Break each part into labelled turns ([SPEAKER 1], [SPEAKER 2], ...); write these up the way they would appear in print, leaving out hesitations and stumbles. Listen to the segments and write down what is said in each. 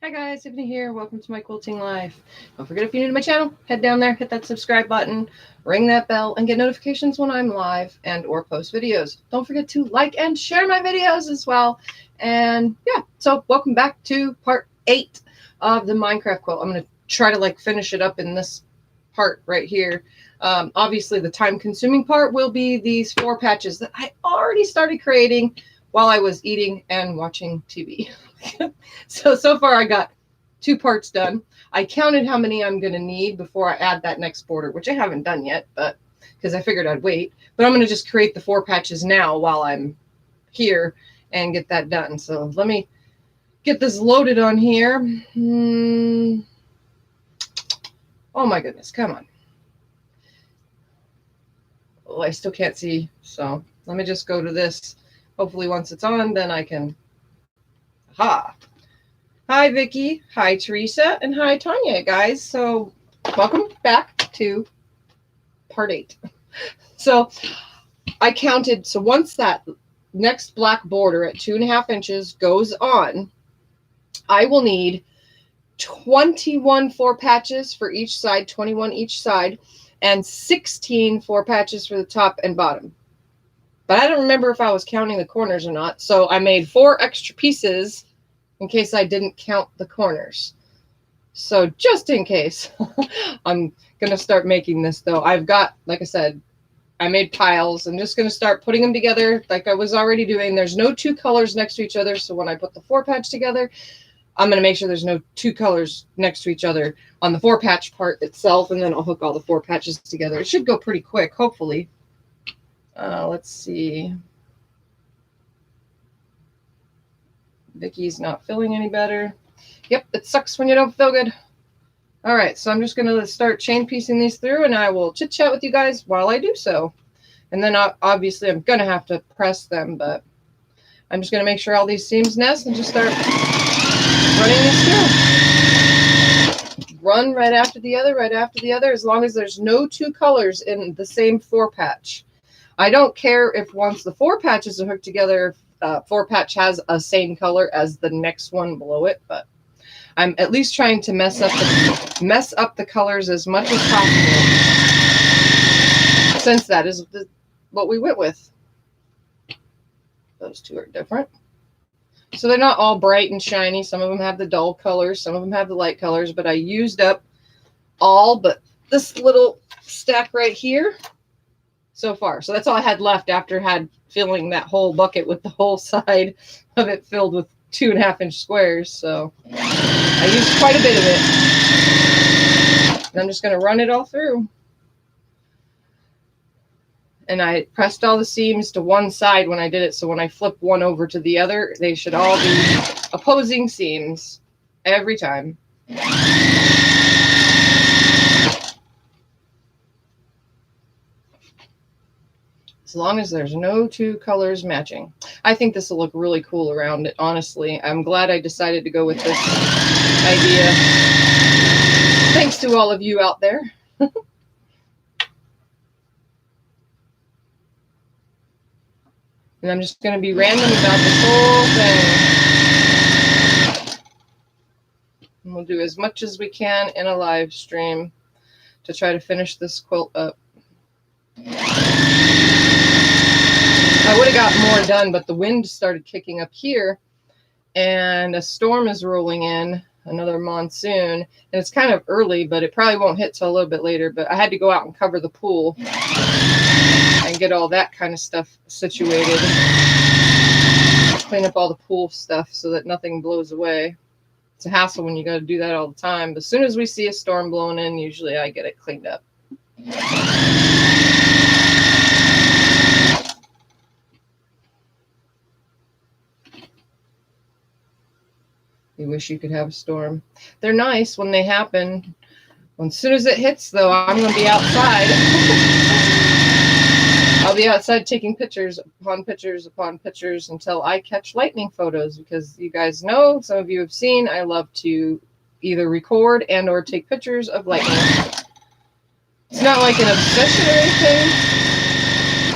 [SPEAKER 1] Hi guys, Tiffany here. Welcome to my quilting life. Don't forget, if you're new to my channel, head down there, hit that subscribe button, ring that bell, and get notifications when I'm live and or post videos. Don't forget to like and share my videos as well. And yeah, so welcome back to part 8 of the Minecraft quilt. I'm going to try to finish it up in this part right here. Obviously the time consuming part will be these 4 patches that I already started creating while I was eating and watching TV. So far I got 2 parts done. I counted how many I'm going to need before I add that next border, which I haven't done yet, but because I figured I'd wait. But I'm going to just create the 4 patches now while I'm here and get that done. So let me get this loaded on here. Oh my goodness, come on. Oh, I still can't see, so let me just go to this. Hopefully once it's on, then I can. Aha. Hi, Vicky. Hi, Teresa. And hi, Tanya, guys. So welcome back to part 8. So I counted. So once that next black border at 2.5 inches goes on, I will need 21 4 patches for each side, 21 each side, and 16 4 patches for the top and bottom. But I don't remember if I was counting the corners or not. So I made 4 extra pieces in case I didn't count the corners. So just in case, I'm going to start making this though. I've got, like I said, I made piles. I'm just going to start putting them together like I was already doing. There's no 2 colors next to each other. So when I put the 4 patch together, I'm going to make sure there's no 2 colors next to each other on the 4 patch part itself. And then I'll hook all the 4 patches together. It should go pretty quick, hopefully. Let's see. Vicky's not feeling any better. Yep, it sucks when you don't feel good. All right, so I'm just going to start chain piecing these through, and I will chit chat with you guys while I do so. And then obviously I'm going to have to press them, but I'm just going to make sure all these seams nest and just start running these through. Run right after the other, as long as there's no 2 colors in the same 4 patch. I don't care if once the 4 patches are hooked together, 4 patch has a same color as the next one below it, but I'm at least trying to mess up the colors as much as possible, since that is what we went with. Those 2 are different. So they're not all bright and shiny. Some of them have the dull colors, some of them have the light colors, but I used up all but this little stack right here so far. So that's all I had left after filling that whole bucket with the whole side of it filled with 2.5 inch squares. So I used quite a bit of it. And I'm just going to run it all through. And I pressed all the seams to one side when I did it. So when I flip one over to the other, they should all be opposing seams every time. As long as there's no 2 colors matching. I think this will look really cool around it, honestly. I'm glad I decided to go with this idea. Thanks to all of you out there. And I'm just going to be random about this whole thing. And we'll do as much as we can in a live stream to try to finish this quilt up. I would have got more done, but the wind started kicking up here and a storm is rolling in, another monsoon, and it's kind of early, but it probably won't hit till a little bit later. But I had to go out and cover the pool and get all that kind of stuff situated, clean up all the pool stuff so that nothing blows away. It's a hassle when you got to do that all the time, but as soon as we see a storm blowing in, usually I get it cleaned up. You wish you could have a storm. They're nice when they happen. As soon as it hits, though, I'm going to be outside. I'll be outside taking pictures upon pictures upon pictures until I catch lightning photos, because you guys know, some of you have seen, I love to either record and or take pictures of lightning. It's not like an obsession or anything.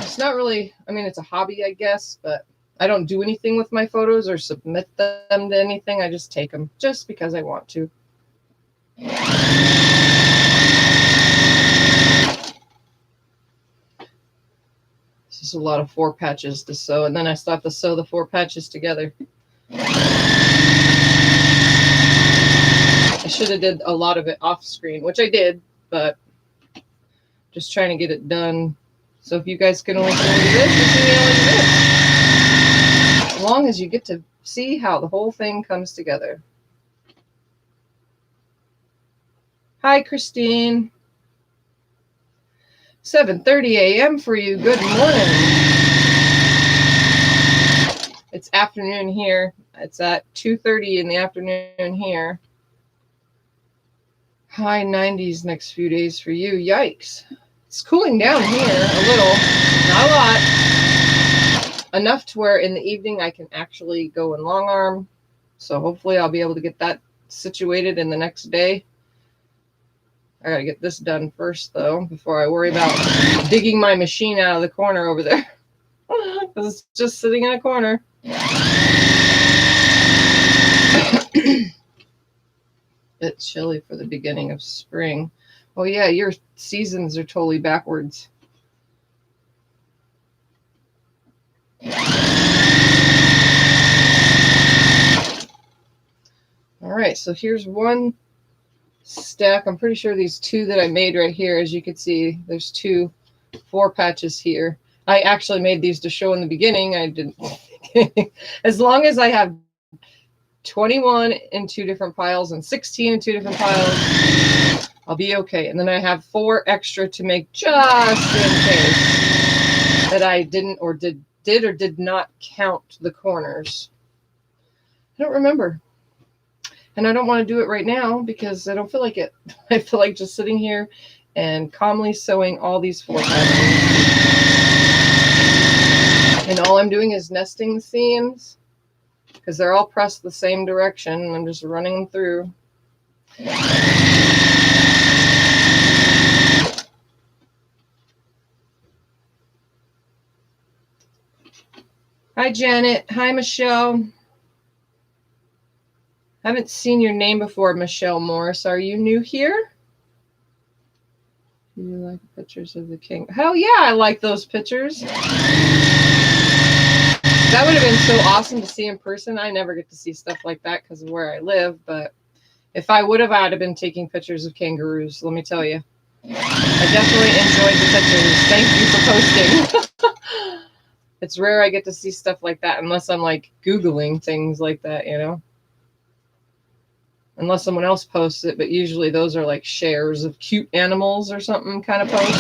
[SPEAKER 1] It's not really, I mean, it's a hobby, I guess, but I don't do anything with my photos or submit them to anything. I just take them just because I want to. This is a lot of 4 patches to sew, and then I still have to sew the 4 patches together. I should have did a lot of it off screen, which I did, but just trying to get it done. So if you guys can only see this, you see me only do this. As long as you get to see how the whole thing comes together. Hi, Christine. 7:30 a.m. for you. Good morning. It's afternoon here. It's at 2:30 in the afternoon here. High 90s next few days for you. Yikes. It's cooling down here a little. Not a lot. Enough to where in the evening I can actually go in long arm. So hopefully I'll be able to get that situated in the next day. I gotta get this done first though, before I worry about digging my machine out of the corner over there. Because it's just sitting in a corner. It's chilly for the beginning of spring. Oh yeah, your seasons are totally backwards. All right, so here's one stack. I'm pretty sure these 2 that I made right here, as you can see, there's 2 4 patches here. I actually made these to show in the beginning. I didn't. As long as I have 21 in 2 different piles and 16 in 2 different piles, I'll be okay. And then I have 4 extra to make just in case that I didn't or did or did not count the corners. I don't remember. And I don't want to do it right now because I don't feel like it. I feel like just sitting here and calmly sewing all these 4 patches. And all I'm doing is nesting the seams because they're all pressed the same direction. And I'm just running them through. Hi, Janet. Hi, Michelle. I haven't seen your name before, Michelle Morris. Are you new here? Do you like pictures of the king? Hell yeah, I like those pictures. That would have been so awesome to see in person. I never get to see stuff like that because of where I live. But if I would have, I'd have been taking pictures of kangaroos, let me tell you. I definitely enjoyed the pictures. Thank you for posting. It's rare I get to see stuff like that unless I'm like Googling things like that, you know. Unless someone else posts it, but usually those are like shares of cute animals or something kind of posts.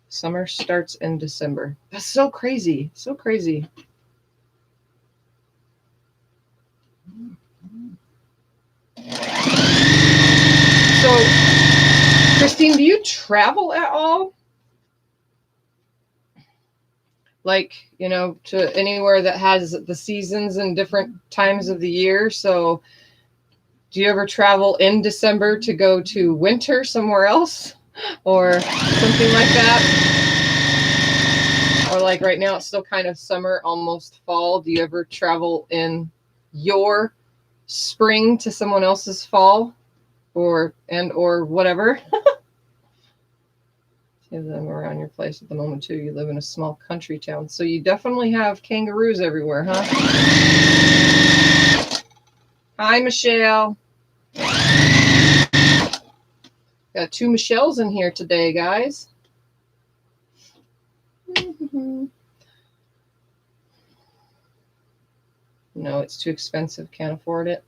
[SPEAKER 1] Summer starts in December. That's so crazy. So crazy. So, Christine, do you travel at all? Like, you know, to anywhere that has the seasons and different times of the year. So do you ever travel in December to go to winter somewhere else or something like that? Or like right now it's still kind of summer, almost fall. Do you ever travel in your spring to someone else's fall or whatever? Have them around your place at the moment too. You live in a small country town, so you definitely have kangaroos everywhere, huh? Hi, Michelle. Got 2 Michelles in here today, guys. No, it's too expensive. Can't afford it.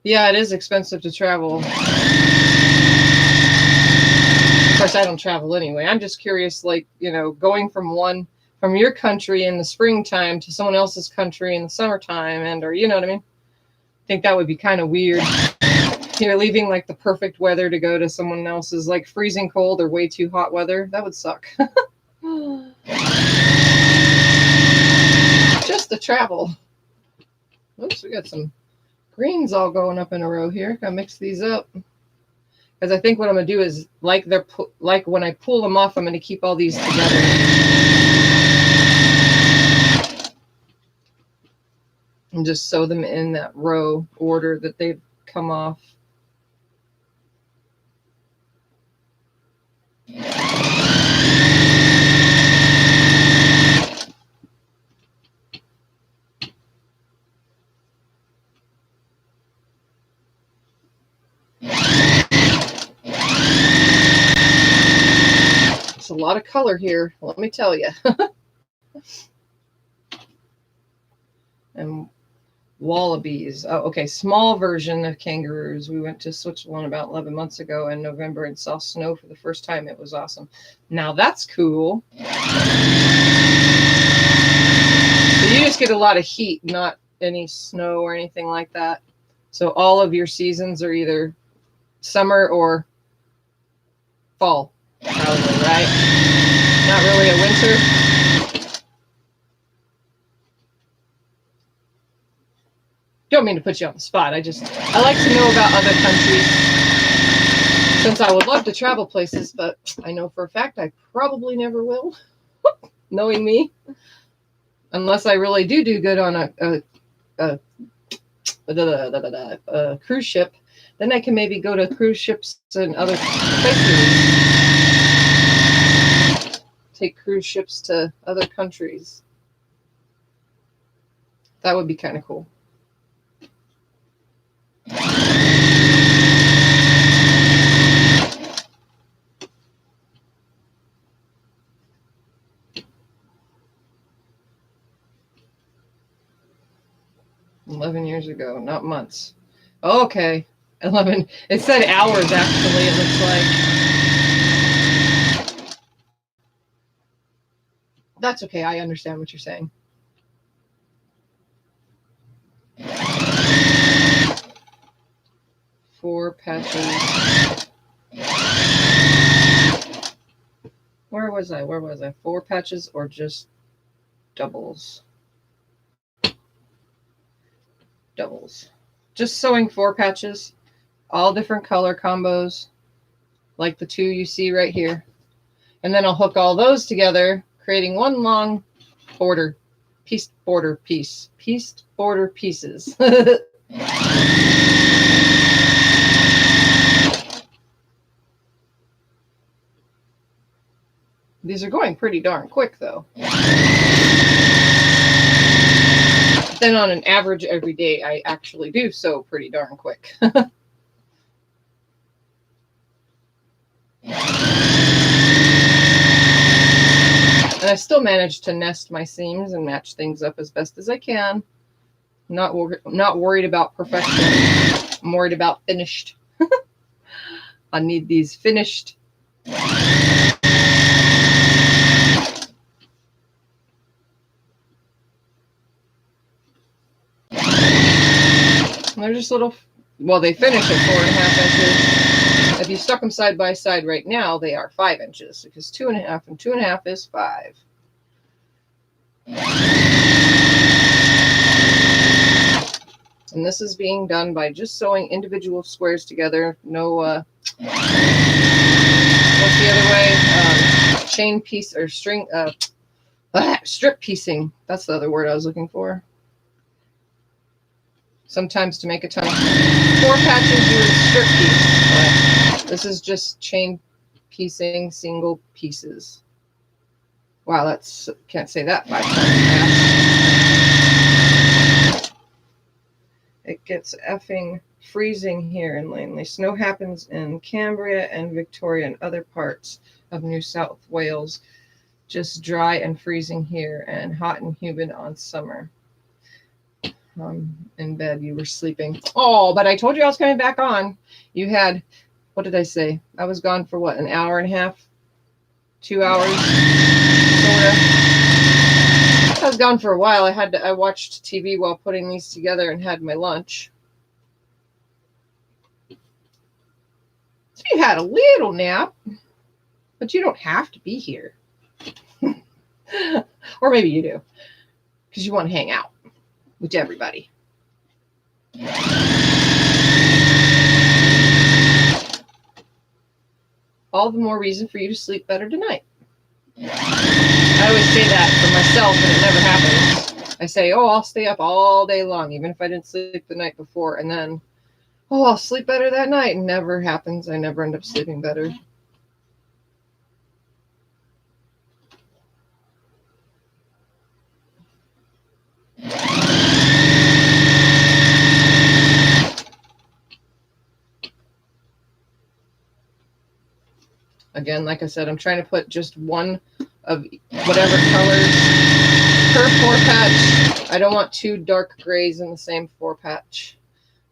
[SPEAKER 1] Yeah, it is expensive to travel. Of course, I don't travel anyway. I'm just curious, like, you know, going from your country in the springtime to someone else's country in the summertime, or you know what I mean? I think that would be kind of weird. You're leaving like the perfect weather to go to someone else's like freezing cold or way too hot weather. That would suck. Just to travel. Oops, we got some greens all going up in a row here. Gotta mix these up. Because I think what I'm going to do is, like when I pull them off, I'm going to keep all these together. And just sew them in that row order that they've come off. It's a lot of color here, let me tell you. And wallabies. Oh, okay, small version of kangaroos. We went to Switzerland about 11 months ago in November and saw snow for the first time. It was awesome. Now that's cool. So you just get a lot of heat, not any snow or anything like that. So all of your seasons are either summer or fall, probably, right? Not really a winter. Don't mean to put you on the spot. I like to know about other countries, since I would love to travel places, but I know for a fact I probably never will, knowing me, unless I really do good on a cruise ship. Then I can maybe go to cruise ships in other places. Take cruise ships to other countries. That would be kind of cool. 11 years ago, not months. Oh, okay. 11. It said hours, actually, it looks like. That's okay. I understand what you're saying. Four patches. Where was I? 4 patches or just doubles? Doubles. Just sewing 4 patches, all different color combos, like the 2 you see right here. And then I'll hook all those together, creating one long pieced border pieces. These are going pretty darn quick, though. Then on an average every day, I actually do sew pretty darn quick. And I still manage to nest my seams and match things up as best as I can. Not worried about perfection. I'm worried about finished. I need these finished. They're just little, well, they finish at 4.5 inches. If you stuck them side by side right now, they are 5 inches, because 2.5 and 2.5 is 5. And this is being done by just sewing individual squares together. No, what's the other way? Chain piece or string, strip piecing. That's the other word I was looking for. Sometimes to make a ton of 4 patches, you would strip piece, but this is just chain piecing single pieces. Wow, that's, can't say that 5 times fast. It gets effing freezing here in Langley. Snow happens in Cambria and Victoria and other parts of New South Wales. Just dry and freezing here, and hot and humid on summer. In bed, you were sleeping. Oh, but I told you I was coming back on. You had, what did I say? I was gone for what, an hour and a half? 2 hours? Sorta. I was gone for a while. I watched TV while putting these together and had my lunch. So you had a little nap, but you don't have to be here. Or maybe you do, because you want to hang out with everybody. all the more reason for you to sleep better tonight. I always say that for myself, and it never happens. I say, oh, I'll stay up all day long, even if I didn't sleep the night before. And then, oh, I'll sleep better that night. It never happens. I never end up sleeping better. Again, like I said, I'm trying to put just one of whatever colors per 4-patch. I don't want 2 dark grays in the same 4-patch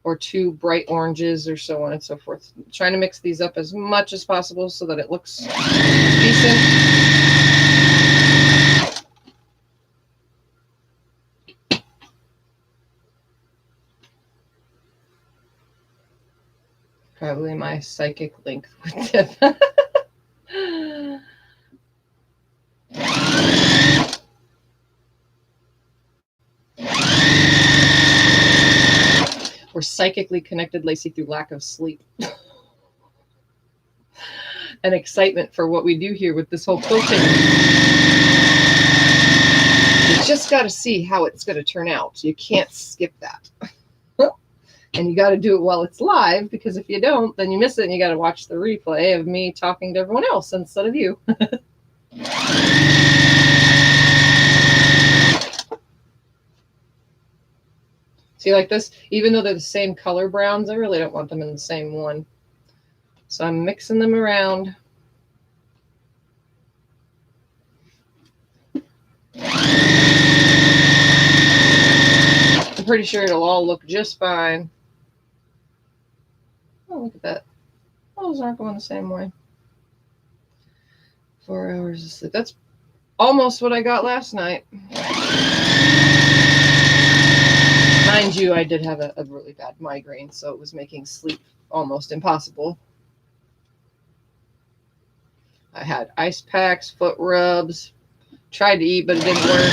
[SPEAKER 1] or 2 bright oranges or so on and so forth. I'm trying to mix these up as much as possible so that it looks decent. Probably my psychic link with Tiff. We're psychically connected, Lacey, through lack of sleep. And excitement for what we do here with this whole quilting. You just got to see how it's going to turn out. You can't skip that. And you got to do it while it's live, because if you don't, then you miss it and you got to watch the replay of me talking to everyone else instead of you. See, like this, even though they're the same color browns, I really don't want them in the same one. So I'm mixing them around. I'm pretty sure it'll all look just fine. Oh, look at that. Those aren't going the same way. 4 hours of sleep. That's almost what I got last night. Mind you, I did have a really bad migraine, so it was making sleep almost impossible. I had ice packs, foot rubs, tried to eat, but it didn't work.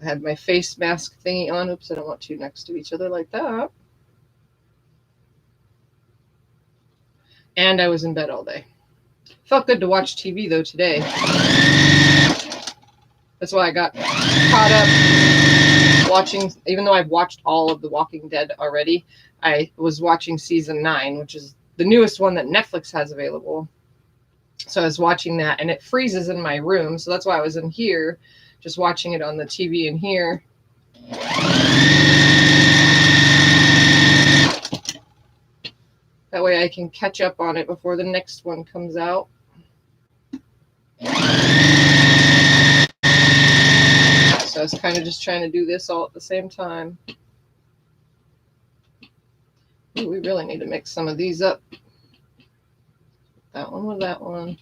[SPEAKER 1] I had my face mask thingy on. Oops, I don't want 2 next to each other like that. And I was in bed all day. Felt good to watch TV, though, today. That's why I got caught up watching, even though I've watched all of The Walking Dead already, I was watching season 9, which is the newest one that Netflix has available. So I was watching that, and it freezes in my room. So that's why I was in here, just watching it on the TV in here. That way I can catch up on it before the next one comes out. So I was kind of just trying to do this all at the same time. Ooh, we really need to mix some of these up. That one with that one.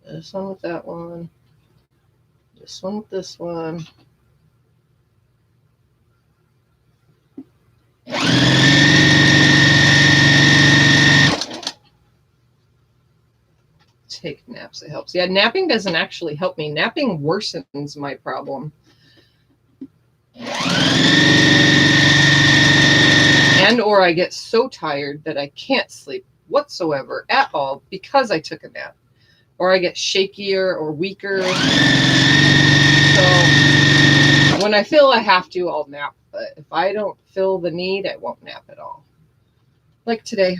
[SPEAKER 1] This one with that one. This one with this one. Take naps, it helps. Yeah, napping doesn't actually help me. Napping worsens my problem. And or I get so tired that I can't sleep whatsoever at all because I took a nap. Or I get shakier or weaker. So when I feel I have to, I'll nap. But if I don't feel the need, I won't nap at all. Like today,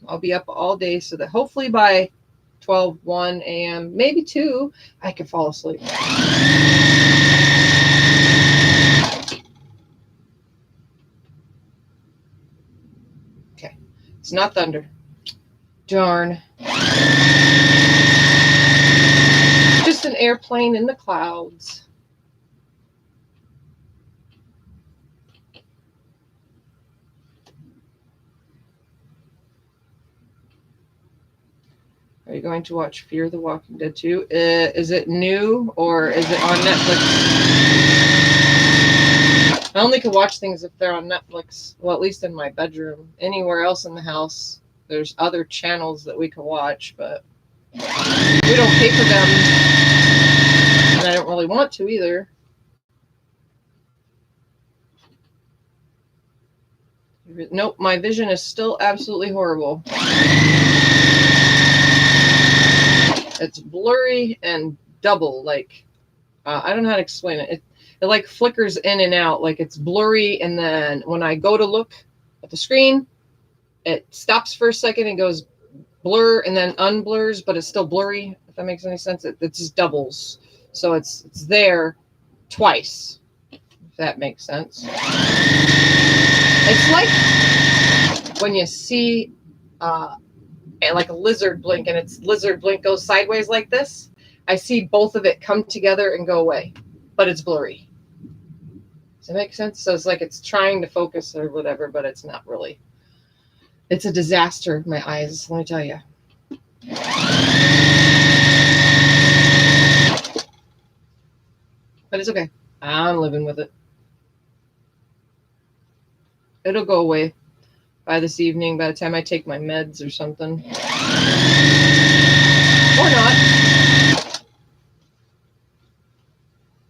[SPEAKER 1] I'll be up all day so that hopefully by 12, 1 a.m., maybe 2, I can fall asleep. Okay, it's not thunder. Darn. Just an airplane in the clouds. Are you going to watch Fear the Walking Dead 2? Is it new or is it on Netflix? I only can watch things if they're on Netflix. Well, at least in my bedroom. Anywhere else in the house, there's other channels that we can watch, but we don't pay for them. And I don't really want to either. Nope, my vision is still absolutely horrible. It's blurry and double, like, I don't know how to explain it. It like flickers in and out, like it's blurry, and then when I go to look at the screen, it stops for a second and goes blur and then unblurs, but it's still blurry, if that makes any sense. It just doubles. So it's there twice, if that makes sense. It's like when you see like a lizard blink, and its lizard blink goes sideways like this. I see both of it come together and go away, but it's blurry. Does that make sense? So it's like it's trying to focus or whatever, but it's not really. It's a disaster, my eyes, let me tell you. But it's okay. I'm living with it. It'll go away by this evening, by the time I take my meds or something. Or not.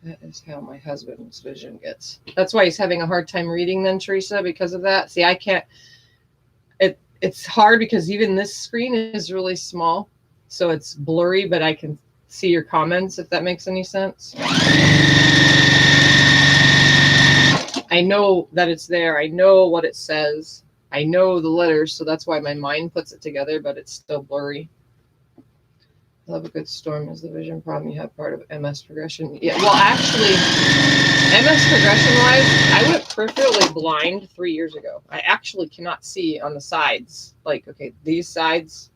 [SPEAKER 1] That is how my husband's vision gets. That's why he's having a hard time reading then, Teresa, because of that. See, I can't. It's hard because even this screen is really small. So it's blurry, but I can see your comments, if that makes any sense. I know that it's there. I know what it says. I know the letters, so that's why my mind puts it together, but it's still blurry. Love a good storm. Is the vision problem you have part of MS progression? Yeah, well, actually, MS progression-wise, I went peripherally blind 3 years ago. I actually cannot see on the sides. Like, okay, these sides.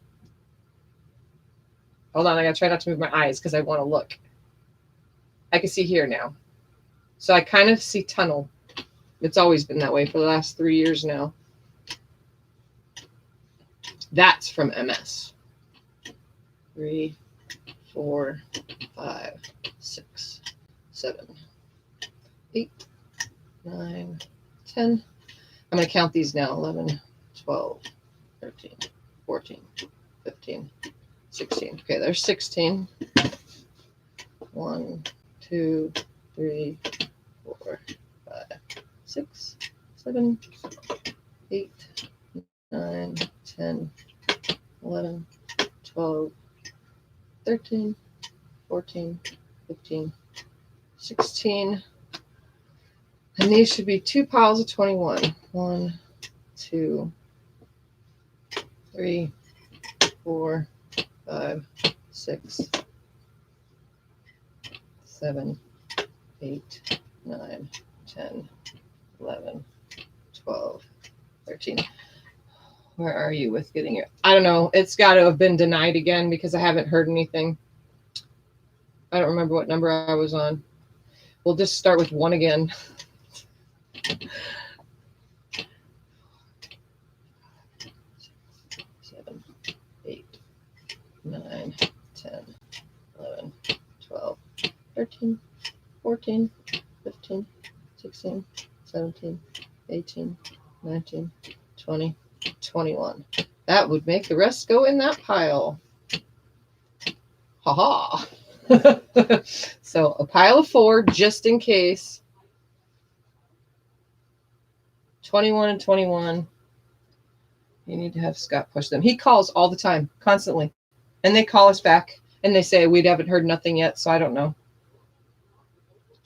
[SPEAKER 1] Hold on, I gotta try not to move my eyes because I want to look. I can see here now. So I kind of see tunnel. It's always been that way for the last 3 years now. That's from MS. 3, 4, 5, 6, 7, 8, 9, 10. I'm going to count these now. 11, 12, 13, 14, 15, 16. Okay, there's 16. 1, 2, 3, 4, 5, 6, 7, 8, 9, 10, 11, 12, 13, 14, 15, 16. And these should be 2 piles of 21. 1, 2, 3, 4, 5, 6, 7, 8, 9, 10, 11, 12, 13. Where are you with getting it? I don't know. It's got to have been denied again because I haven't heard anything. I don't remember what number I was on. We'll just start with 1 again. 7, 8, 9, 10, 11, 12, 13, 14, 15, 16, 17, 18, 19, 20, 21. That would make the rest go in that pile. Ha ha. So a pile of 4 just in case. 21 and 21. You need to have Scott push them. He calls all the time, constantly. And they call us back and they say we haven't heard nothing yet, so I don't know.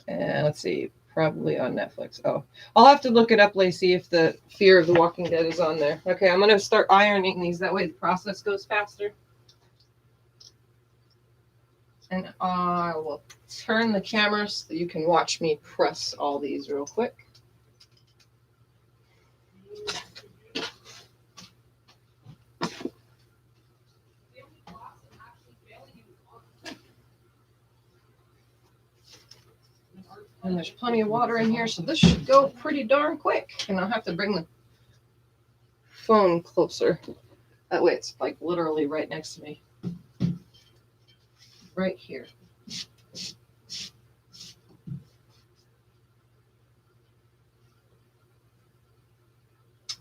[SPEAKER 1] And let's see, probably on Netflix. Oh, I'll have to look it up, Lacey, if the Fear of the Walking Dead is on there. Okay, I'm going to start ironing these. That way the process goes faster. And I will turn the camera so that you can watch me press all these real quick. And there's plenty of water in here, so this should go pretty darn quick. And I'll have to bring the phone closer. That way it's like literally right next to me. Right here.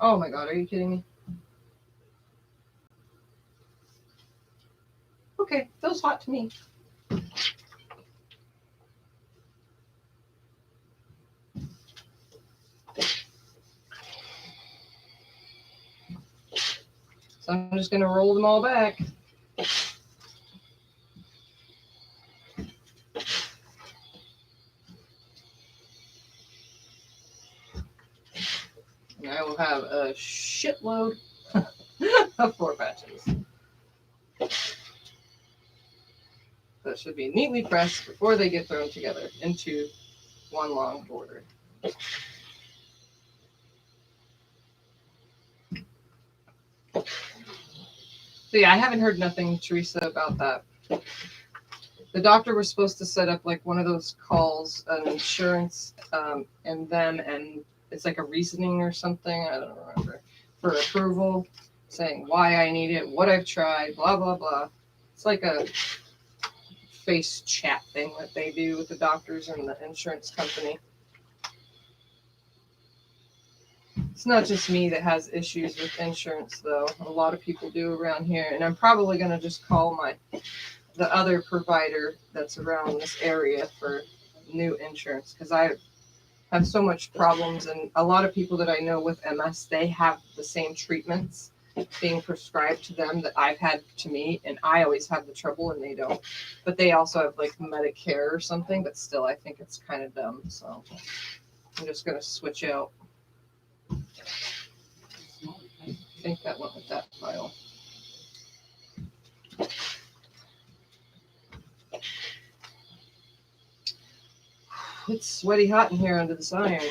[SPEAKER 1] Oh my God, are you kidding me? Okay, feels hot to me. So I'm just going to roll them all back. And I will have a shitload of 4 patches. That should be neatly pressed before they get thrown together into one long border. So yeah, I haven't heard nothing, Teresa, about that. The doctor was supposed to set up like one of those calls, an insurance, and them, and it's like a reasoning or something, I don't remember, for approval, saying why I need it, what I've tried, blah, blah, blah. It's like a face chat thing that they do with the doctors and the insurance company. It's not just me that has issues with insurance, though. A lot of people do around here, and I'm probably going to just call the other provider that's around this area for new insurance, because I have so much problems, and a lot of people that I know with MS, they have the same treatments being prescribed to them that I've had to me, and I always have the trouble and they don't. But they also have like Medicare or something, but still I think it's kind of dumb. So I'm just going to switch out. I think that went with that file. It's sweaty hot in here under this iron.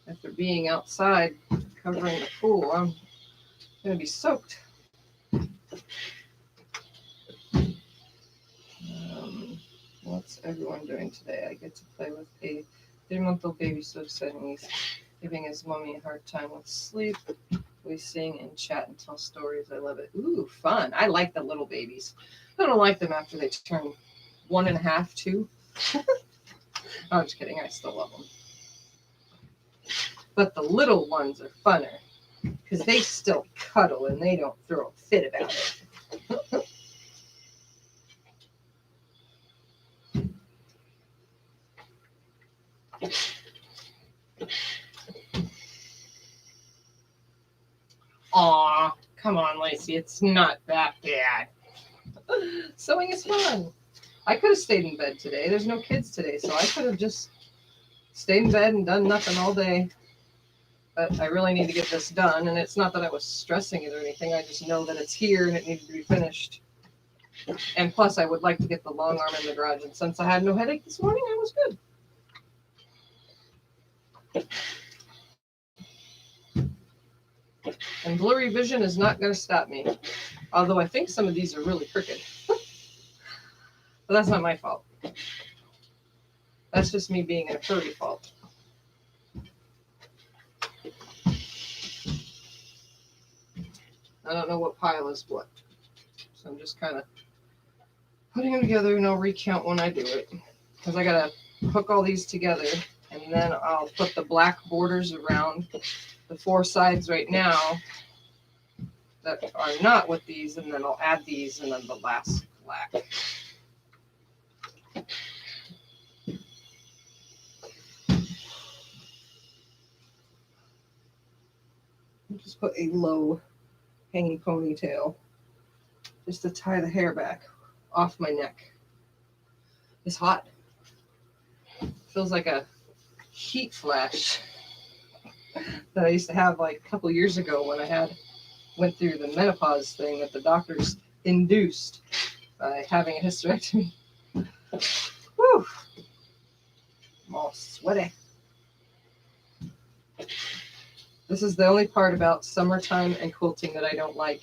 [SPEAKER 1] After being outside covering the pool, I'm going to be soaked. What's everyone doing today? I get to play with a 3-month-old baby, so exciting. He's giving his mommy a hard time with sleep. We sing and chat and tell stories. I love it. Ooh, fun. I like the little babies. I don't like them after they turn 1.5, 2. I'm just kidding. I still love them. But the little ones are funner because they still cuddle and they don't throw a fit about it. Aw, come on, Lacey. It's not that bad. Sewing is fun. I could have stayed in bed today. There's no kids today, so I could have just stayed in bed and done nothing all day. But I really need to get this done, and it's not that I was stressing it or anything. I just know that it's here and it needed to be finished. And plus, I would like to get the long arm in the garage, and since I had no headache this morning, I was good. And blurry vision is not going to stop me. Although I think some of these are really crooked. But that's not my fault. That's just me being a furry fault. I don't know what pile is what. So I'm just kind of putting them together, and I'll recount when I do it. Because I got to hook all these together, and then I'll put the black borders around the 4 sides right now that are not with these, and then I'll add these, and then the last black. I'll just put a low hanging ponytail just to tie the hair back off my neck. It's hot. Feels like a heat flash that I used to have like a couple years ago when I went through the menopause thing that the doctors induced by having a hysterectomy. Whew. I'm all sweaty. This is the only part about summertime and quilting that I don't like,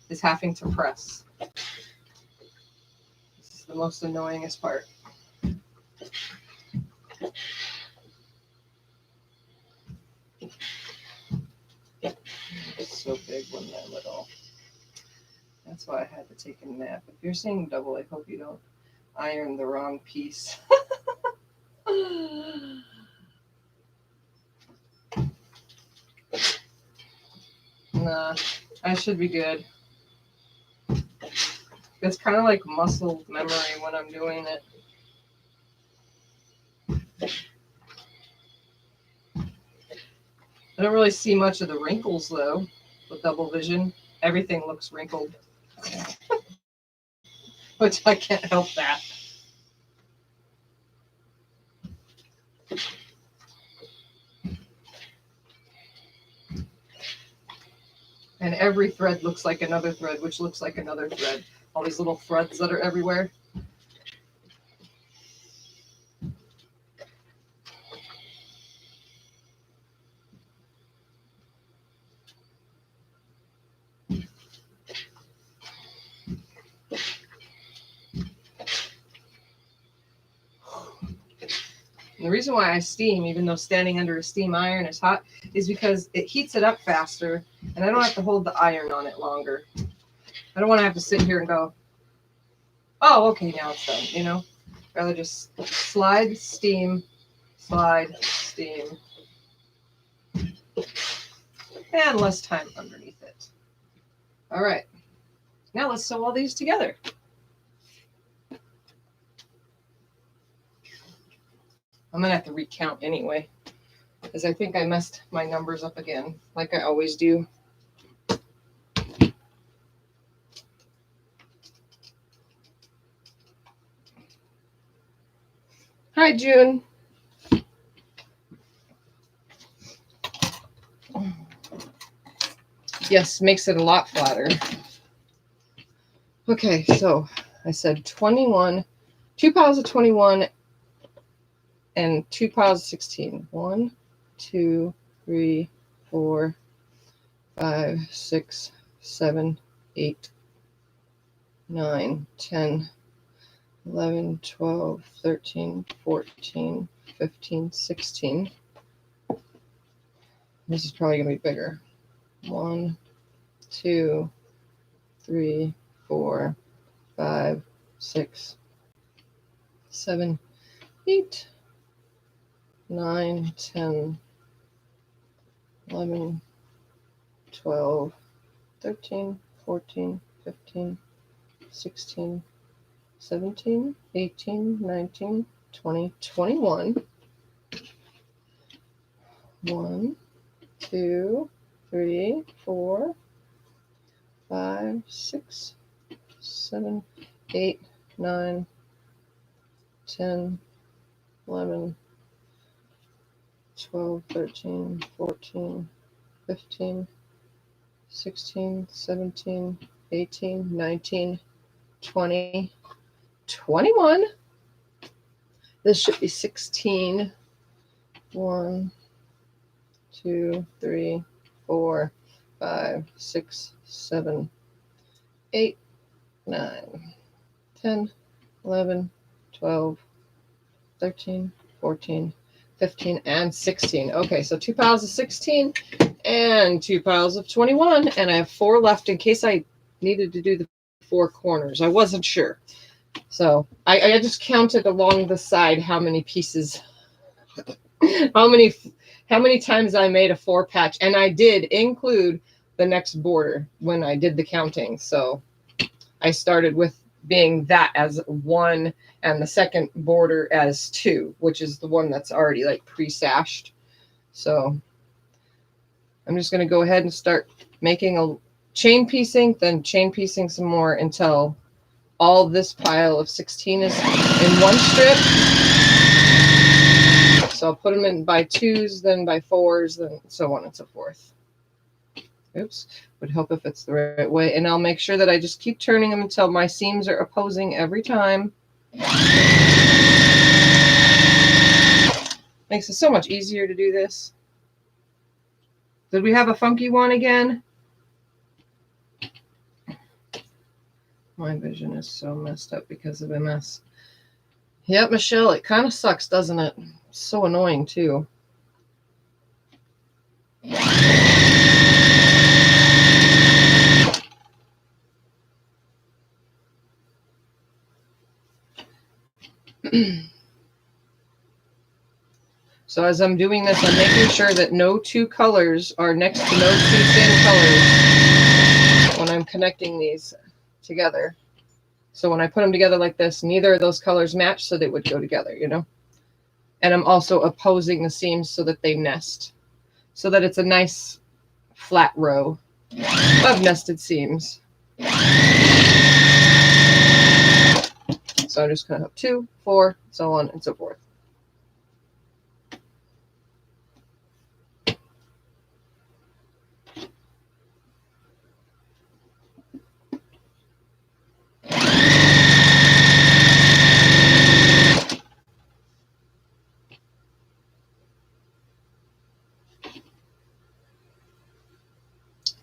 [SPEAKER 1] is having to press. This is the most annoyingest part. It's so big when they're little. That's why I had to take a nap. If you're seeing double, I hope you don't iron the wrong piece. Nah, I should be good. It's kind of like muscle memory when I'm doing it. I don't really see much of the wrinkles though with double vision everything looks wrinkled, which I can't help that. And every thread looks like another thread, which looks like another thread. All these little threads that are everywhere. And the reason why I steam, even though standing under a steam iron is hot, is because it heats it up faster and I don't have to hold the iron on it longer. I don't want to have to sit here and go, oh, okay, now it's done, you know? Rather just slide, steam, slide, steam. And less time underneath it. All right. Now let's sew all these together. I'm going to have to recount anyway, because I think I messed my numbers up again, like I always do. Hi, June. Yes, makes it a lot flatter. Okay, so I said 21, 2 piles of 21 and 2 piles of 16. 1, 2, 3, 4, 5, 6, 7, 8, 9, 10, 11, 12, 13, 14, 15, 16. This is probably going to be bigger. 1, 2, 3, 4, 5, 6, 7, 8, 9, 10, 11, 12, 13, 14, 15, 16, 17, 18, 19, 20, 21. 1, 2, 3, 4, 5, 6, 7, 8, 9, 10, 11, 12, 13, 14, 15, 16, 17, 18, 19, 20, 21. This should be 16. 1, 2, 3, 4, 5, 6, 7, 8, 9, 10, 11, 12, 13, 14, 15, and 16. Okay, so 2 piles of 16 and 2 piles of 21. And I have 4 left in case I needed to do the 4 corners. I wasn't sure. So I just counted along the side how many pieces, how many times I made a 4 patch. And I did include the next border when I did the counting. So I started with being that as 1 and the second border as 2, which is the one that's already like pre-sashed. So I'm just going to go ahead and start making a chain piecing, then chain piecing some more until all this pile of 16 is in one strip. So I'll put them in by 2s, then by 4s, then so on and so forth. Oops, would help if it's the right way. And I'll make sure that I just keep turning them until my seams are opposing every time. Makes it so much easier to do this. Did we have a funky one again? My vision is so messed up because of MS. Yep, Michelle, it kind of sucks, doesn't it? It's so annoying too. So as I'm doing this, I'm making sure that no 2 colors are next to no 2 thin colors when I'm connecting these together. So when I put them together like this, neither of those colors match, so they would go together, you know? And I'm also opposing the seams so that they nest, so that it's a nice flat row. of nested seams. So I'm just going to have 2, 4, so on and so forth.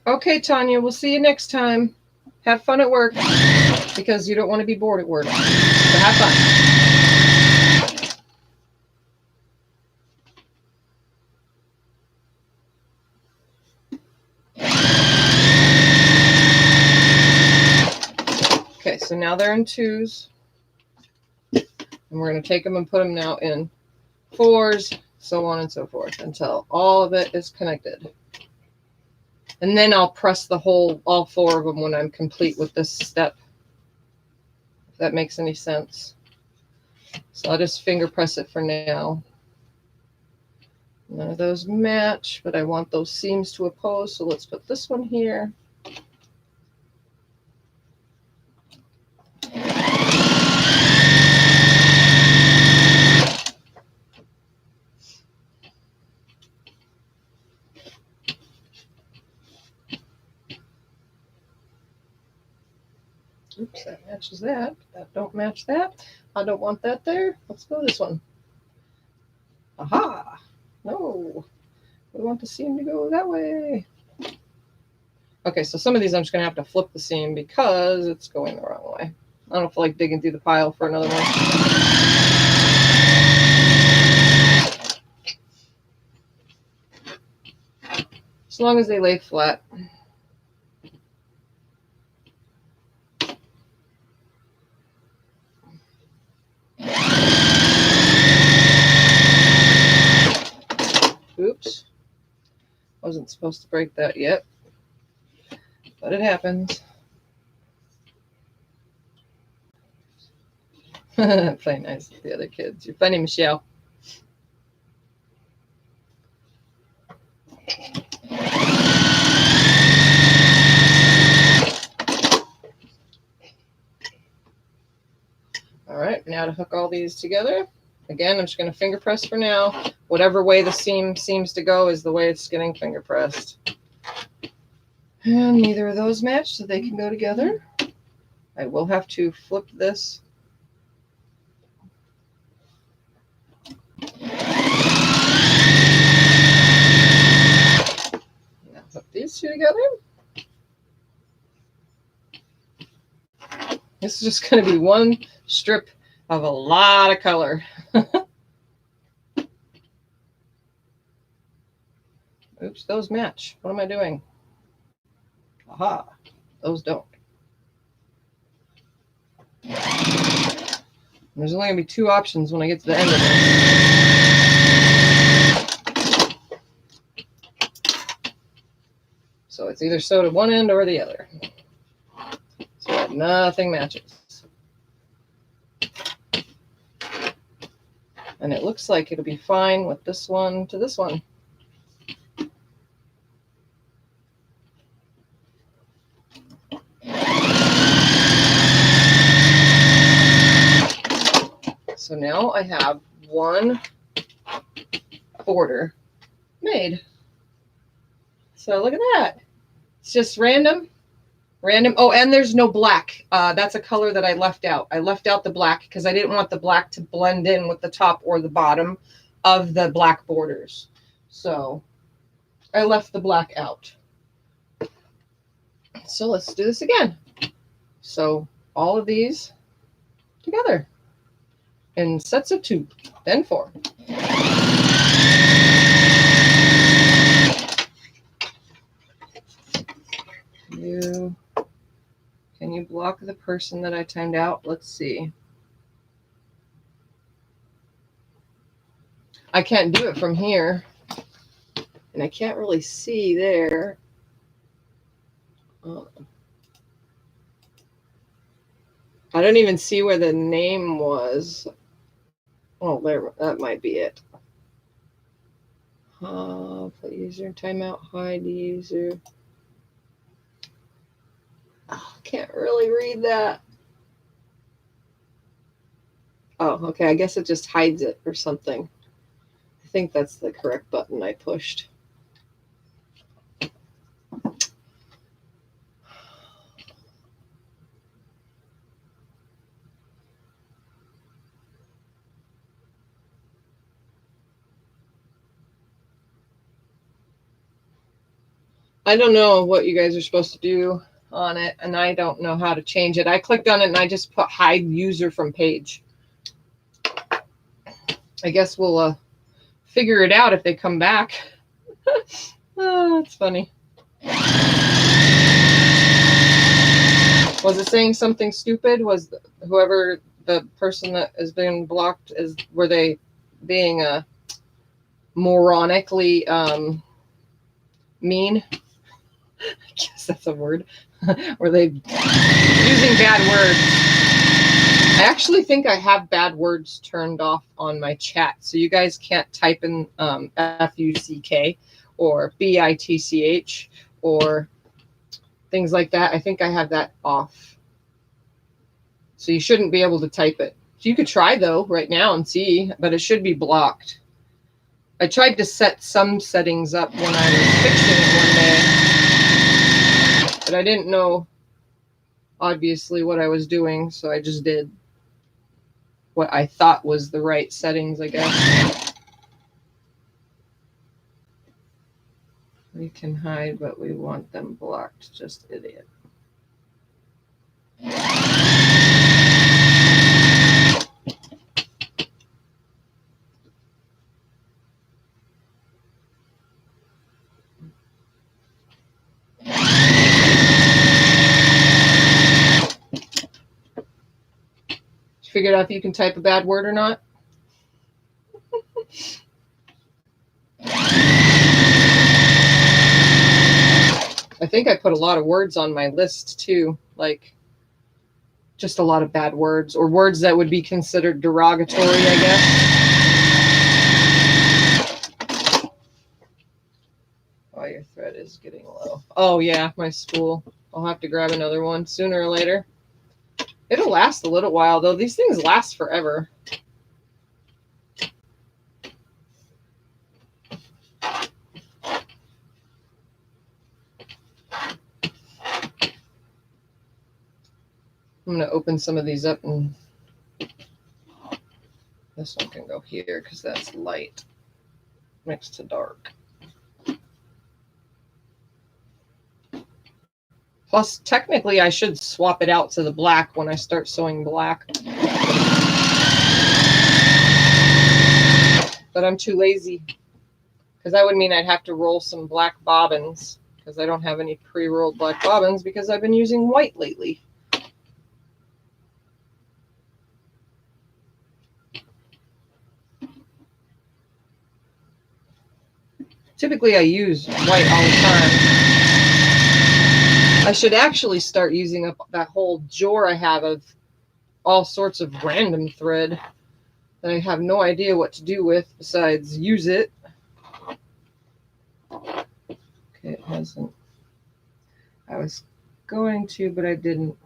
[SPEAKER 1] Okay, Tanya, we'll see you next time. Have fun at work, because you don't want to be bored at work. So have fun. Okay, so now they're in 2s. And we're going to take them and put them now in 4s, so on and so forth, until all of it is connected. And then I'll press the whole, all 4 of them when I'm complete with this step, if that makes any sense. So I'll just finger press it for now. None of those match, but I want those seams to oppose, so let's put this one here. Oops, that matches that. That don't match that. I don't want that there. Let's go this one. Aha! No. We want the seam to go that way. Okay, so some of these I'm just going to have to flip the seam because it's going the wrong way. I don't feel like digging through the pile for another one. As long as they lay flat. Oops. Wasn't supposed to break that yet, but it happens. Play nice with the other kids. You're funny, Michelle. All right, now to hook all these together. Again, I'm just going to finger press for now. Whatever way the seam seems to go is the way it's getting finger pressed. And neither of those match, so they can go together. I will have to flip this. Now hook these 2 together. This is just going to be one strip of a lot of color. Oops, those match. What am I doing? Aha, those don't. There's only going to be 2 options when I get to the end of it. So it's either sew to one end or the other. So nothing matches. And it looks like it'll be fine with this one to this one. So now I have one border made. So look at that. It's just random. Oh, and there's no black. That's a color that I left out. I left out the black because I didn't want the black to blend in with the top or the bottom of the black borders. So I left the black out. So let's do this again. So all of these together in sets of 2, then 4. Can you block the person that I timed out? Let's see. I can't do it from here, and I can't really see there. I don't even see where the name was. Oh, there, that might be it. Put user, timeout, hide user. Oh, can't really read that. Oh, okay. I guess it just hides it or something. I think that's the correct button I pushed. I don't know what you guys are supposed to do on it, and I don't know how to change it. I clicked on it and I just put hide user from page. I guess we'll figure it out if they come back. Oh, that's funny. Was it saying something stupid? Was whoever the person that has been blocked, were they being moronically mean? I guess that's a word. Were they using bad words? I actually think I have bad words turned off on my chat, so you guys can't type in FUCK or BITCH or things like that. I think I have that off. So you shouldn't be able to type it. So you could try, though, right now and see, but it should be blocked. I tried to set some settings up when I was fixing it one day, but I didn't know, obviously, what I was doing, so I just did what I thought was the right settings, I guess. We can hide, but we want them blocked. Just idiot. Figured out if you can type a bad word or not? I think I put a lot of words on my list too, like just a lot of bad words or words that would be considered derogatory, I guess. Oh, your thread is getting low. Oh yeah, my spool. I'll have to grab another one sooner or later. It'll last a little while though. These things last forever. I'm going to open some of these up, and this one can go here because that's light next to dark. Plus, technically, I should swap it out to the black when I start sewing black. But I'm too lazy because that would mean I'd have to roll some black bobbins because I don't have any pre-rolled black bobbins because I've been using white lately. Typically, I use white all the time. I should actually start using up that whole drawer I have of all sorts of random thread that I have no idea what to do with besides use it. Okay, it hasn't. I was going to, but I didn't.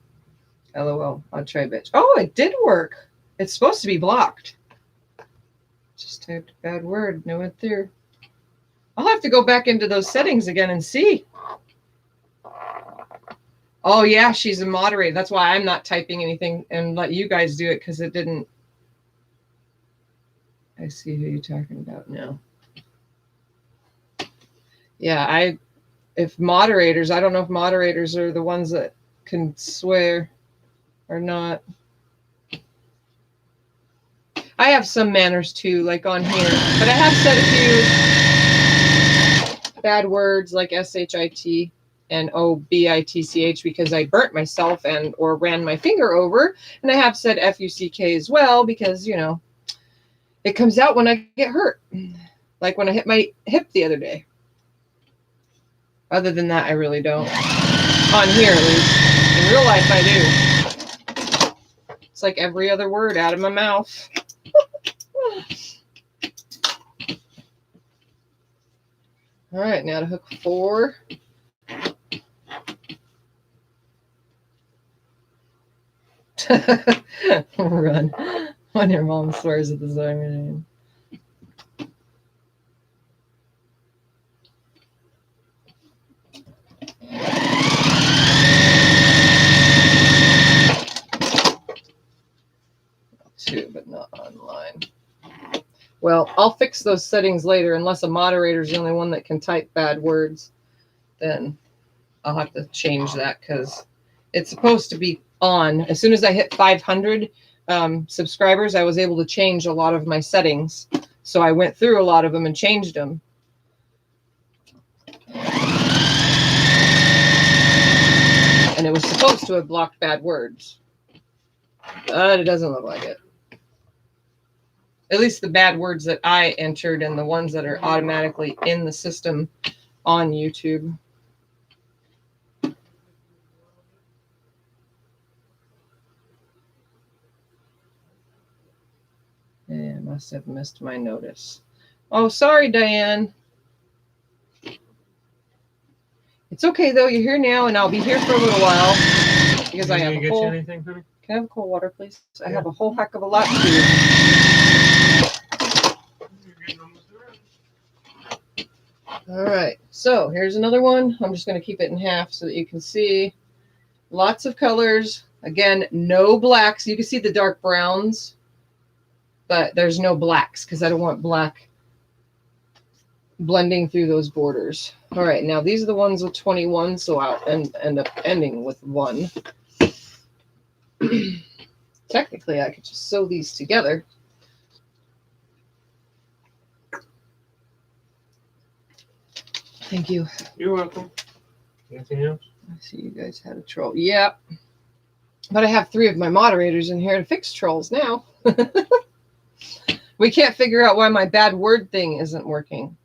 [SPEAKER 1] LOL. I'll try, bitch. Oh, it did work. It's supposed to be blocked. Just typed a bad word and it went through. I'll have to go back into those settings again and see. Oh, yeah, she's a moderator. That's why I'm not typing anything and let you guys do it because it didn't. I see who you're talking about now. Yeah, if moderators, I don't know if moderators are the ones that can swear or not. I have some manners too, like on here, but I have said a few bad words like SHIT and OBITCH because I burnt myself and or ran my finger over, and I have said FUCK as well because, you know, it comes out when I get hurt, like when I hit my hip the other day. Other than that, I really don't. On here, at least. In real life, I do. It's like every other word out of my mouth. All right, now to hook 4. Run when your mom swears at the sewing machine. Too, but not online. Well, I'll fix those settings later. Unless a moderator is the only one that can type bad words, then I'll have to change that because it's supposed to be on. As soon as I hit 500 subscribers, I was able to change a lot of my settings. So I went through a lot of them and changed them. And it was supposed to have blocked bad words. But it doesn't look like it. At least the bad words that I entered and the ones that are automatically in the system on YouTube. Yeah, must have missed my notice. Oh, sorry, Diane. It's okay, though. You're here now, and I'll be here for a little while. Because I have a whole...
[SPEAKER 2] Anything, honey?
[SPEAKER 1] Can I have cold water, please? I have a whole heck of a lot to do. All right, so here's another one. I'm just going to keep it in half so that you can see lots of colors. Again, no blacks. You can see the dark browns, but there's no blacks because I don't want black blending through those borders. All right, now these are the ones with 21, so I'll end up ending with 1. Technically, I could just sew these together. Thank you.
[SPEAKER 2] You're welcome. Anything else?
[SPEAKER 1] I see you guys had a troll. Yep. But I have 3 of my moderators in here to fix trolls now. We can't figure out why my bad word thing isn't working.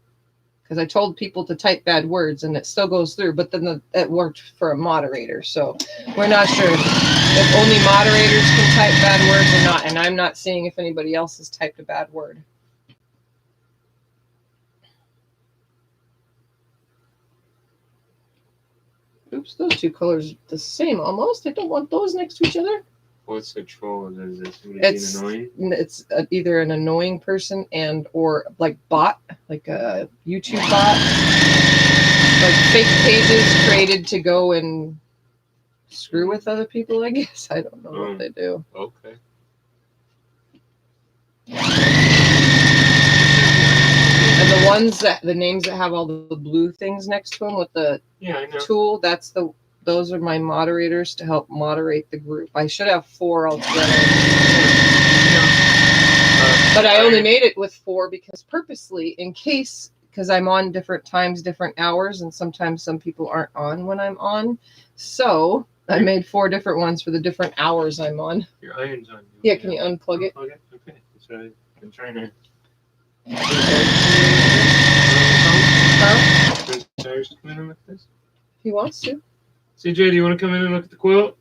[SPEAKER 1] Because I told people to type bad words and it still goes through, but then it worked for a moderator. So we're not sure if only moderators can type bad words or not. And I'm not seeing if anybody else has typed a bad word. Oops, those 2 colors are the same almost. I don't want those next to each other.
[SPEAKER 2] What's a troll? Is it being annoying?
[SPEAKER 1] It's either an annoying person or like bot, like a YouTube bot. Like fake pages created to go and screw with other people, I guess. I don't know what they do.
[SPEAKER 2] Okay.
[SPEAKER 1] And the names that have all the blue things next to them with the tool, those are my moderators to help moderate the group. I should have 4 altogether. But I only made it with 4 because purposely, because I'm on different times, different hours, and sometimes some people aren't on when I'm on. So I made 4 different ones for the different hours I'm on.
[SPEAKER 2] Your iron's on.
[SPEAKER 1] Yeah, can you unplug it?
[SPEAKER 2] Okay. That's what I've been trying to.
[SPEAKER 1] He wants to.
[SPEAKER 2] CJ, do you want to come in and look at the quilt?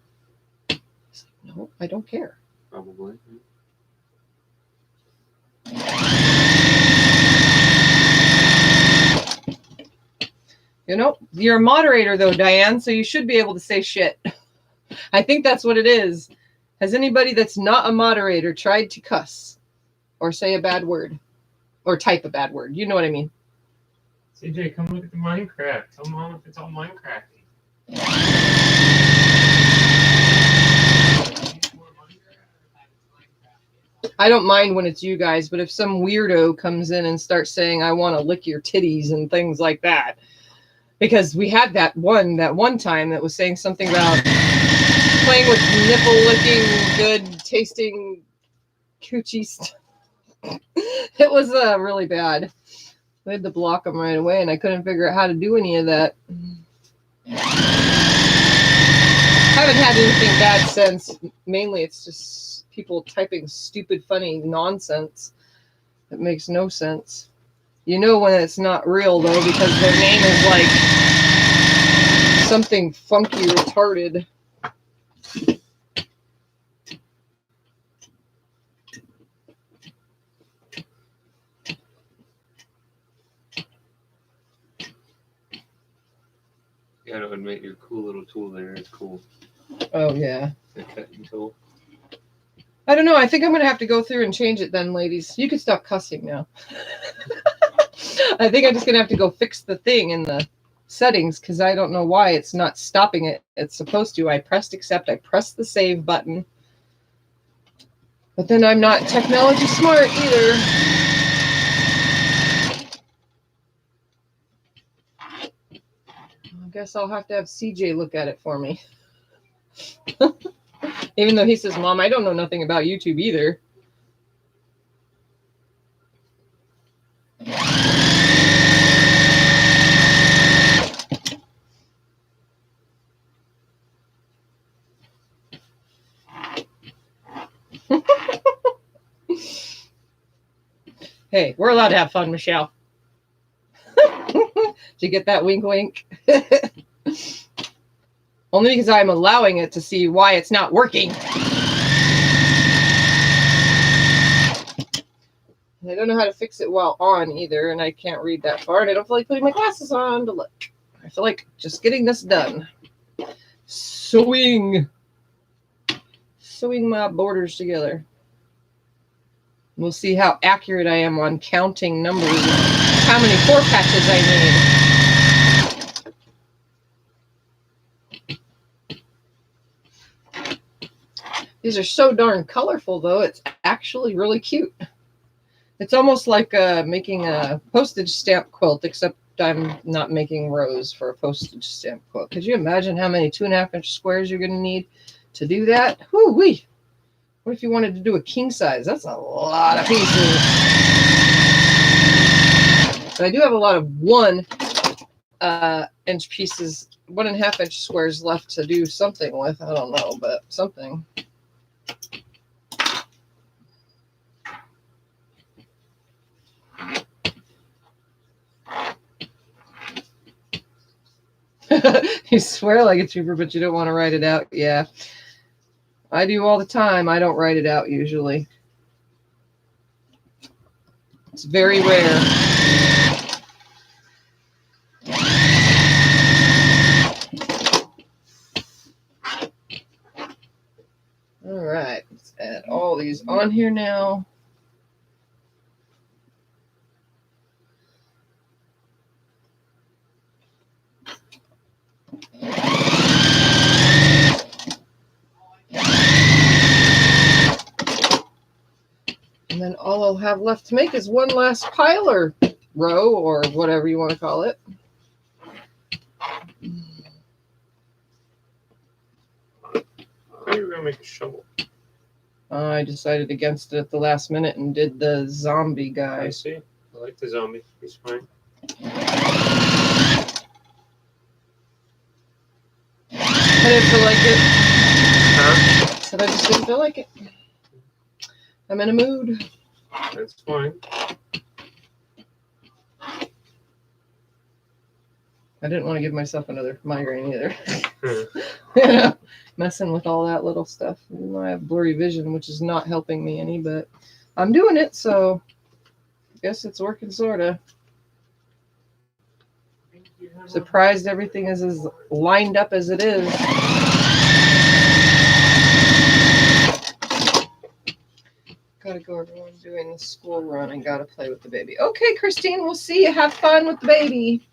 [SPEAKER 1] No, I don't care.
[SPEAKER 2] Probably.
[SPEAKER 1] You know, you're a moderator though, Diane, so you should be able to say shit. I think that's what it is. Has anybody that's not a moderator tried to cuss or say a bad word or type a bad word? You know what I mean?
[SPEAKER 2] CJ, come look at the Minecraft. Tell Mom if it's all Minecrafty.
[SPEAKER 1] I don't mind when it's you guys, but if some weirdo comes in and starts saying, I want to lick your titties and things like that, because we had that one time that was saying something about playing with nipple licking, good tasting coochie stuff. It was really bad. We had to block them right away, and I couldn't figure out how to do any of that. Haven't had anything bad since. Mainly, it's just people typing stupid, funny nonsense that makes no sense. You know when it's not real, though, because their name is like something funky retarded.
[SPEAKER 2] Yeah, to admit your cool little tool there is cool.
[SPEAKER 1] Oh, yeah.
[SPEAKER 2] The cutting tool.
[SPEAKER 1] I don't know. I think I'm going to have to go through and change it then, ladies. You can stop cussing now. I think I'm just going to have to go fix the thing in the settings because I don't know why it's not stopping it. It's supposed to. I pressed accept. I pressed the save button. But then I'm not technology smart either. I guess I'll have to have CJ look at it for me. Even though he says, Mom, I don't know nothing about YouTube either. Hey, we're allowed to have fun, Michelle. Did you get that wink wink? Only because I'm allowing it to see why it's not working. I don't know how to fix it while on either, and I can't read that far, and I don't feel like putting my glasses on to look. I feel like just getting this done. Sewing my borders together. We'll see how accurate I am on counting numbers and how many 4 patches I need. These are so darn colorful, though. It's actually really cute. It's almost like making a postage stamp quilt, except I'm not making rows for a postage stamp quilt. Could you imagine how many 2.5-inch squares you're going to need to do that? Whoo-wee! What if you wanted to do a king size? That's a lot of pieces. But I do have a lot of 1-inch pieces, 1.5-inch squares left to do something with. I don't know, but something. You swear like a trooper, but you don't want to write it out. Yeah. I do all the time. I don't write it out usually. It's very rare. All right. Let's add all these on here now. And then all I'll have left to make is one last pile or row or whatever you want to call it.
[SPEAKER 2] How are you gonna make a shovel?
[SPEAKER 1] I decided against it at the last minute and did the zombie guy.
[SPEAKER 2] I see. I like the zombie. He's fine.
[SPEAKER 1] I didn't feel like it.
[SPEAKER 2] Huh?
[SPEAKER 1] Said I just didn't feel like it. I'm in a mood.
[SPEAKER 2] That's fine.
[SPEAKER 1] I didn't want to give myself another migraine either.
[SPEAKER 2] Hmm.
[SPEAKER 1] Messing with all that little stuff. Even though I have blurry vision, which is not helping me any, but I'm doing it, so I guess it's working sorta. Surprised everything is as lined up as it is. Gotta go, everyone doing the school run and gotta play with the baby. Okay, Christine, we'll see you. Have fun with the baby.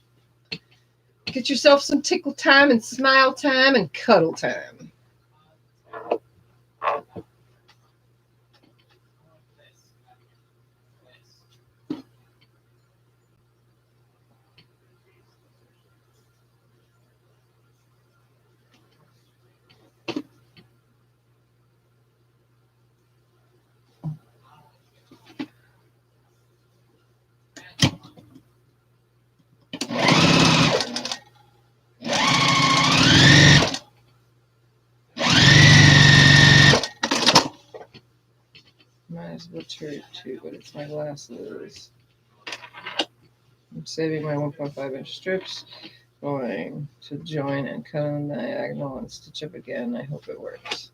[SPEAKER 1] Get yourself some tickle time and smile time and cuddle time. Might as well cherry too, but it's my glasses. I'm saving my 1.5-inch strips, going to join and cut on diagonal and stitch up again. I hope it works.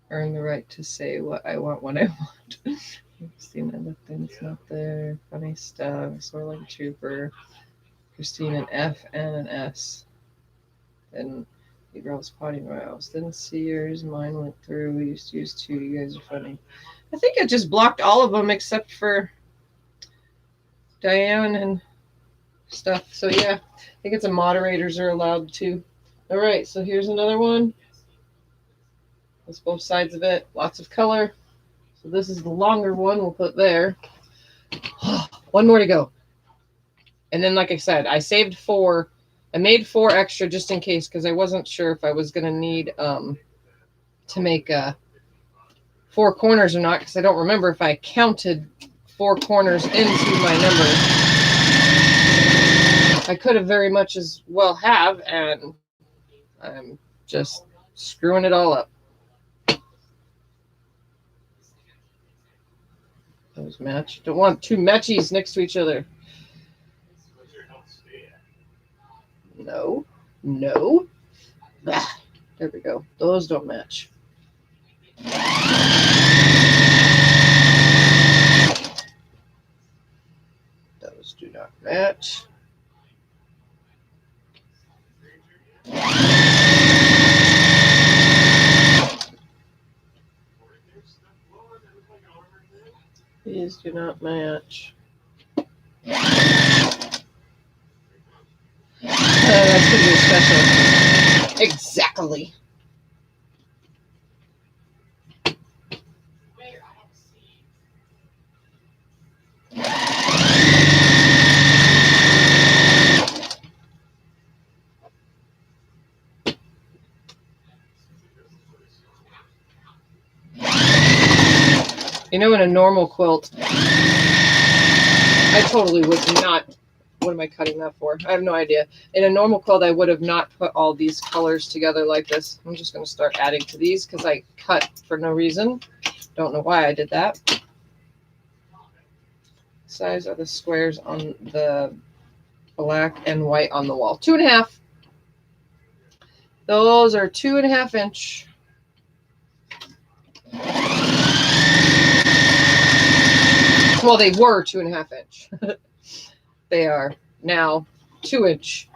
[SPEAKER 1] Earn the right to say what I want when I want. Christina looked in, it's not there. Funny stuff. Sort of like a trooper. Christine, an F and an S. And You girls potty mouse. Didn't see yours. Mine went through. We used to use 2. You guys are funny. I think it just blocked all of them except for Diane and stuff. So yeah, I think it's a moderators are allowed to. All right, so here's another one. That's both sides of it. Lots of color. So this is the longer one. We'll put there. One more to go. And then, like I said, I saved 4. I made 4 extra just in case because I wasn't sure if I was going to need to make 4 corners or not because I don't remember if I counted 4 corners into my number. I could have very much as well have, and I'm just screwing it all up. Those match. Don't want 2 matchies next to each other. No. No. Ah, there we go. Those don't match. Those do not match. These do not match. That's going to be special. Exactly. You know, in a normal quilt, I totally would not. What am I cutting that for? I have no idea. In a normal quilt, I would have not put all these colors together like this. I'm just going to start adding to these because I cut for no reason. Don't know why I did that. Size are the squares on the black and white on the wall. 2.5. Those are 2.5 inch. Well, they were 2.5 inch. They are now 2 inch.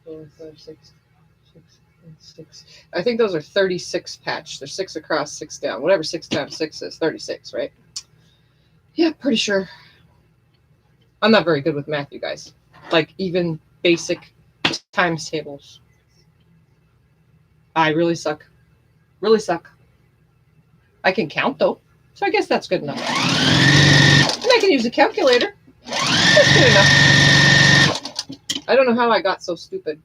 [SPEAKER 1] Four, 5, 6, 6. I think those are 36 patch. They're 6 across, 6 down. Whatever 6 times 6 is, 36, right? Yeah, pretty sure. I'm not very good with math, you guys. Like even basic times tables. I really suck. Really suck. I can count though, so I guess that's good enough. And I can use a calculator. That's good enough. I don't know how I got so stupid.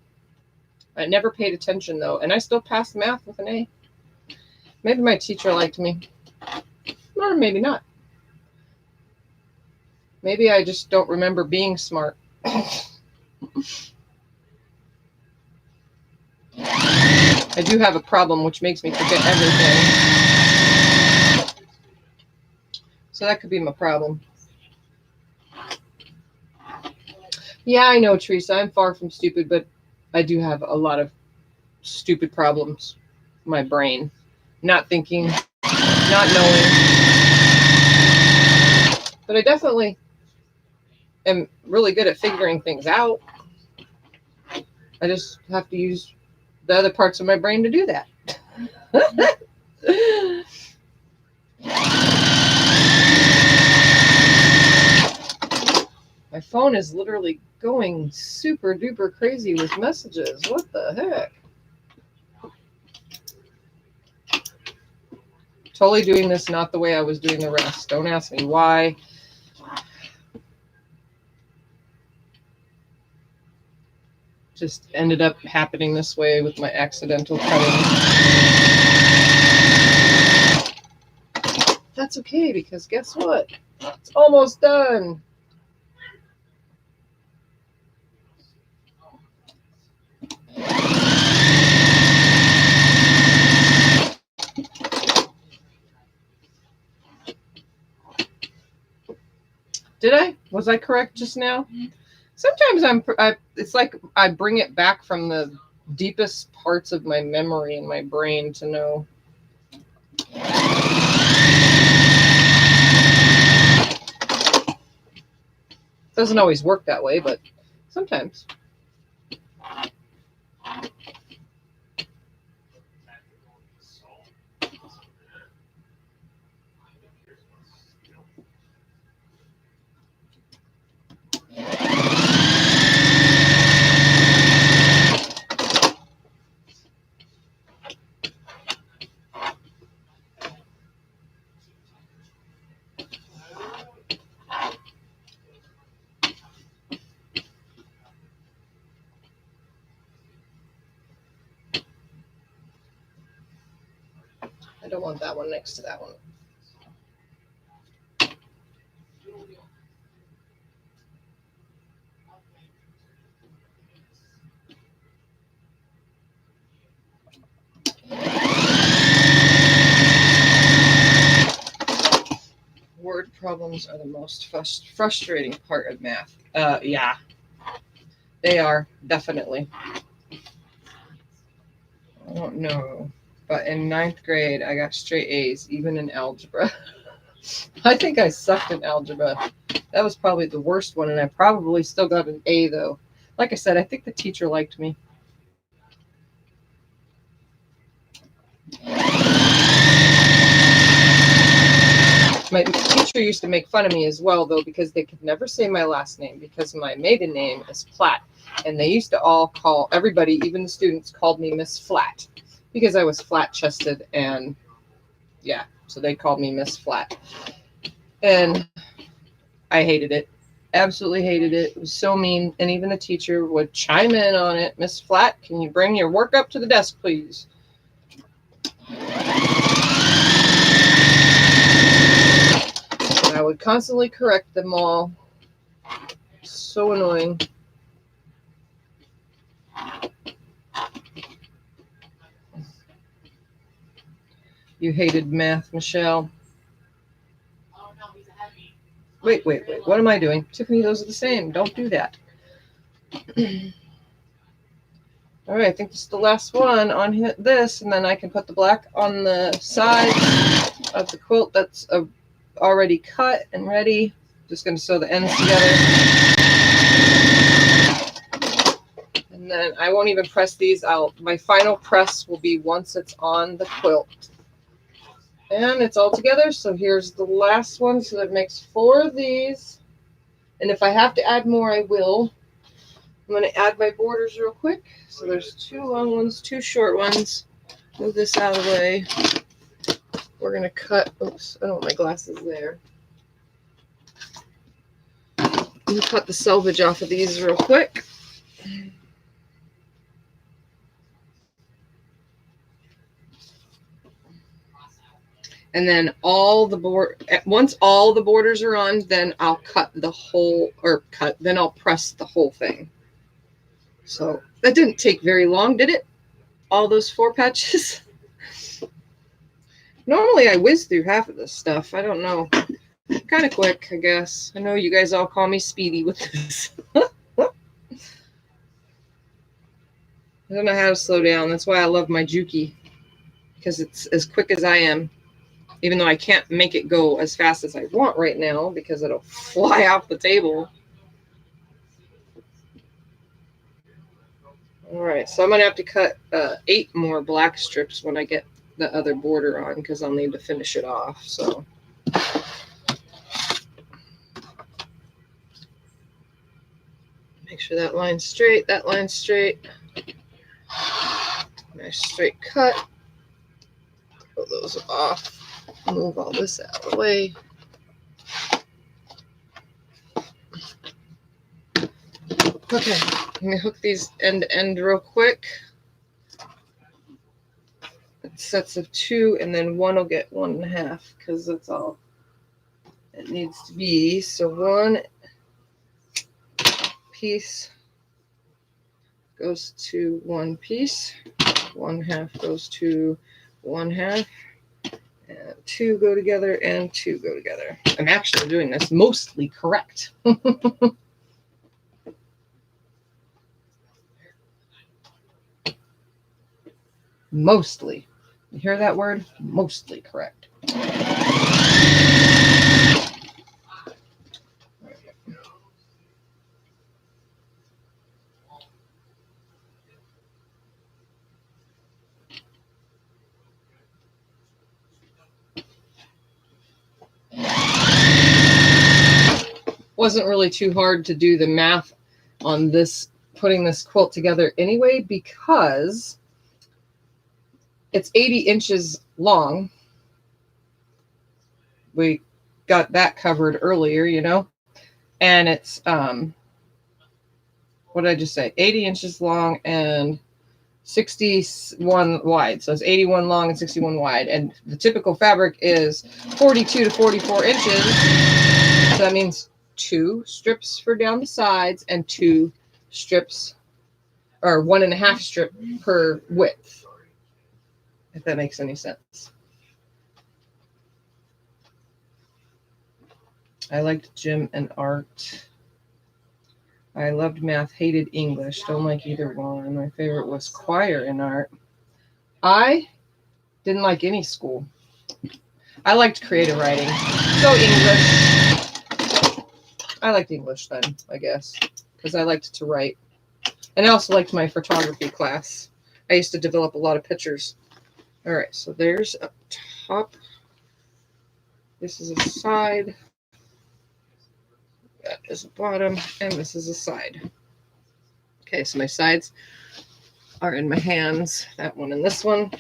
[SPEAKER 1] I never paid attention though, and I still passed math with an A. Maybe my teacher liked me, or maybe not. Maybe I just don't remember being smart. I do have a problem which makes me forget everything. So that could be my problem. Yeah, I know, Teresa. I'm far from stupid, but I do have a lot of stupid problems. My brain. Not thinking, not knowing. But I definitely am really good at figuring things out. I just have to use the other parts of my brain to do that. My phone is literally going super duper crazy with messages. What the heck? Totally doing this not the way I was doing the rest. Don't ask me why. Just ended up happening this way with my accidental cutting. That's okay because guess what? It's almost done. Did I? Was I correct just now? Sometimes it's like I bring it back from the deepest parts of my memory in my brain to know. Doesn't always work that way, but sometimes. I don't want that one next to that one. Word problems are the most frustrating part of math. Yeah, they are, definitely. I don't know. But in 9th grade, I got straight A's, even in algebra. I think I sucked in algebra. That was probably the worst one, and I probably still got an A, though. Like I said, I think the teacher liked me. My teacher used to make fun of me as well, though, because they could never say my last name because my maiden name is Platt. And they used to all call everybody, even the students, called me Miss Flat because I was flat-chested. And yeah, so they called me Miss Flat. And I hated it. Absolutely hated it. It was so mean. And even the teacher would chime in on it. Miss Flat, can you bring your work up to the desk, please? And I would constantly correct them all. So annoying. You hated math, Michelle. Wait. What am I doing? Tiffany, those are the same. Don't do that. All right, I think this is the last one on this, and then I can put the black on the side of the quilt that's already cut and ready. Just going to sew the ends together. And then I won't even press these out. My final press will be once it's on the quilt. And it's all together, so here's the last one. So that makes 4 of these. And if I have to add more, I will. I'm going to add my borders real quick. So there's 2 long ones, 2 short ones. Move this out of the way. We're going to cut. Oops, I don't want my glasses there. I'm going to cut the selvage off of these real quick. And then once all the borders are on, then I'll cut the whole, then I'll press the whole thing. So that didn't take very long, did it? All those 4 patches? Normally I whiz through half of this stuff. I don't know. Kind of quick, I guess. I know you guys all call me Speedy with this. I don't know how to slow down. That's why I love my Juki, because it's as quick as I am. Even though I can't make it go as fast as I want right now because it'll fly off the table. All right, so I'm going to have to cut 8 more black strips when I get the other border on because I'll need to finish it off. So make sure that line's straight, that line's straight. Nice straight cut. Pull those off. Move all this out of the way. Okay, let me hook these end to end real quick. It's sets of 2, and then 1 will get 1.5 because that's all it needs to be. So 1 piece goes to 1 piece, 1/2 goes to 1/2, and 2 go together and 2 go together. I'm actually doing this mostly correct. Mostly. You hear that word? Mostly correct. Wasn't really too hard to do the math on this, putting this quilt together anyway, because it's 80 inches long. We got that covered earlier, you know, and it's, what did I just say? 80 inches long and 61 wide. So it's 81 long and 61 wide. And the typical fabric is 42 to 44 inches. So that means 2 strips for down the sides and 2 strips, or 1.5 strip per width, if that makes any sense. I liked gym and art. I loved math, hated English. Don't like either one. My favorite was choir and art. I didn't like any school. I liked creative writing. So English. I liked English then, I guess, because I liked to write. And I also liked my photography class. I used to develop a lot of pictures. All right, so there's a top. This is a side. That is a bottom, and this is a side. Okay, so my sides are in my hands. That one and this one.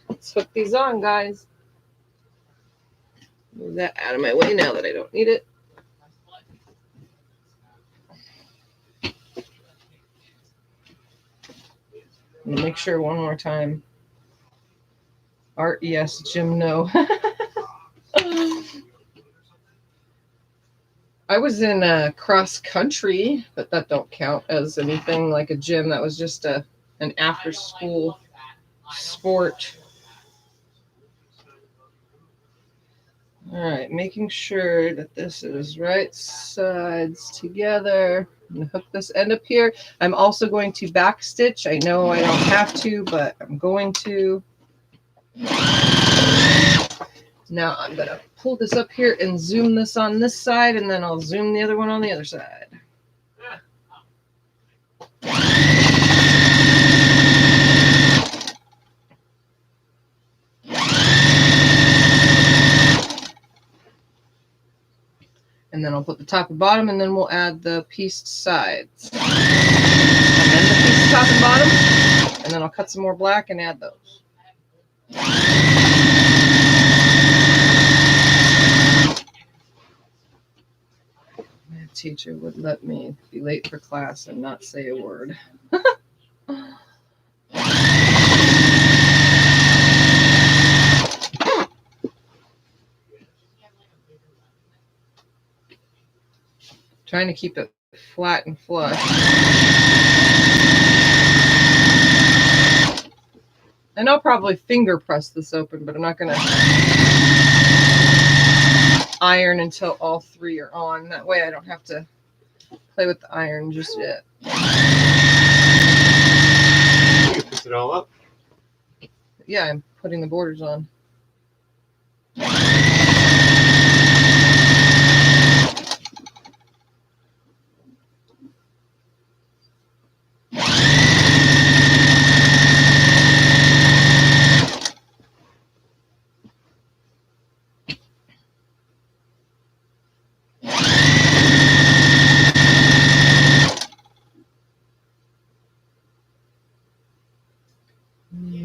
[SPEAKER 1] Let's hook these on, guys. Move that out of my way now that I don't need it. Make sure one more time. Art, yes. Gym, no. I was in cross country, but that don't count as anything like a gym. That was just an after school sport. All right, making sure that this is right sides together. I'm gonna hook this end up here. I'm also going to back stitch. I know I don't have to, but I'm going to. Now I'm going to pull this up here and zoom this on this side, and then I'll zoom the other one on the other side. And then I'll put the top and bottom, and then we'll add the pieced sides. And then the pieced top and bottom, and then I'll cut some more black and add those. Teacher would let me be late for class and not say a word. Trying to keep it flat and flush. And I'll probably finger press this open, but I'm not going to iron until all 3 are on. That way I don't have to play with the iron just yet.
[SPEAKER 2] You put it all up?
[SPEAKER 1] Yeah, I'm putting the borders on.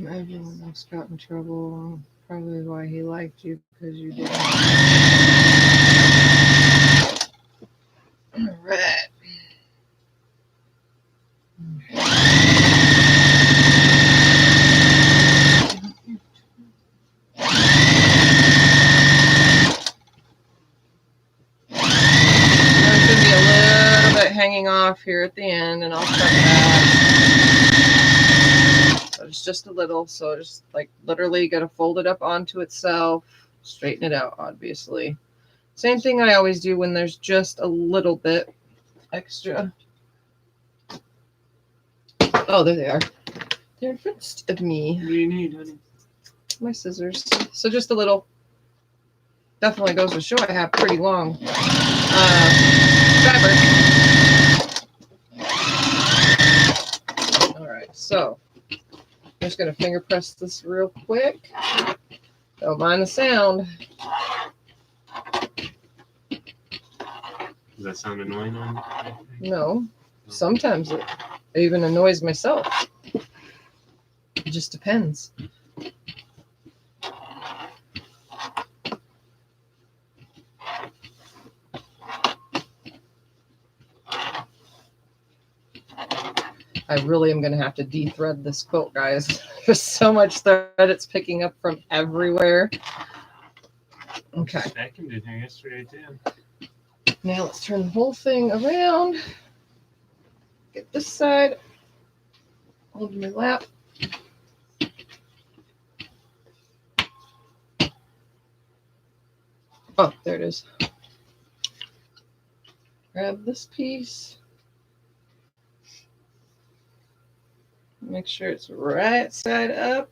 [SPEAKER 1] Everyone else got in trouble. Probably why he liked you, because you did. All right. There's going to be a little bit hanging off here at the end, and I'll cut that. So it's just a little, so just like literally got to fold it up onto itself. straighten it out, obviously. Same thing I always do when there's just a little bit extra. Oh, there they are. They're in front of me.
[SPEAKER 2] What do you need, honey?
[SPEAKER 1] My scissors. So just a little. Definitely goes to show I have pretty long fabric. All right, so I'm just going to finger press this real quick. Don't mind the sound.
[SPEAKER 2] Does that sound annoying on you?
[SPEAKER 1] No, sometimes it even annoys myself. It just depends. I really am going to have to de-thread this quilt, guys. There's so much thread it's picking up from everywhere. Okay.
[SPEAKER 2] I vacuumed in here yesterday, too.
[SPEAKER 1] Now let's turn the whole thing around. Get this side. Hold in my lap. Oh, there it is. Grab this piece. Make sure it's right side up.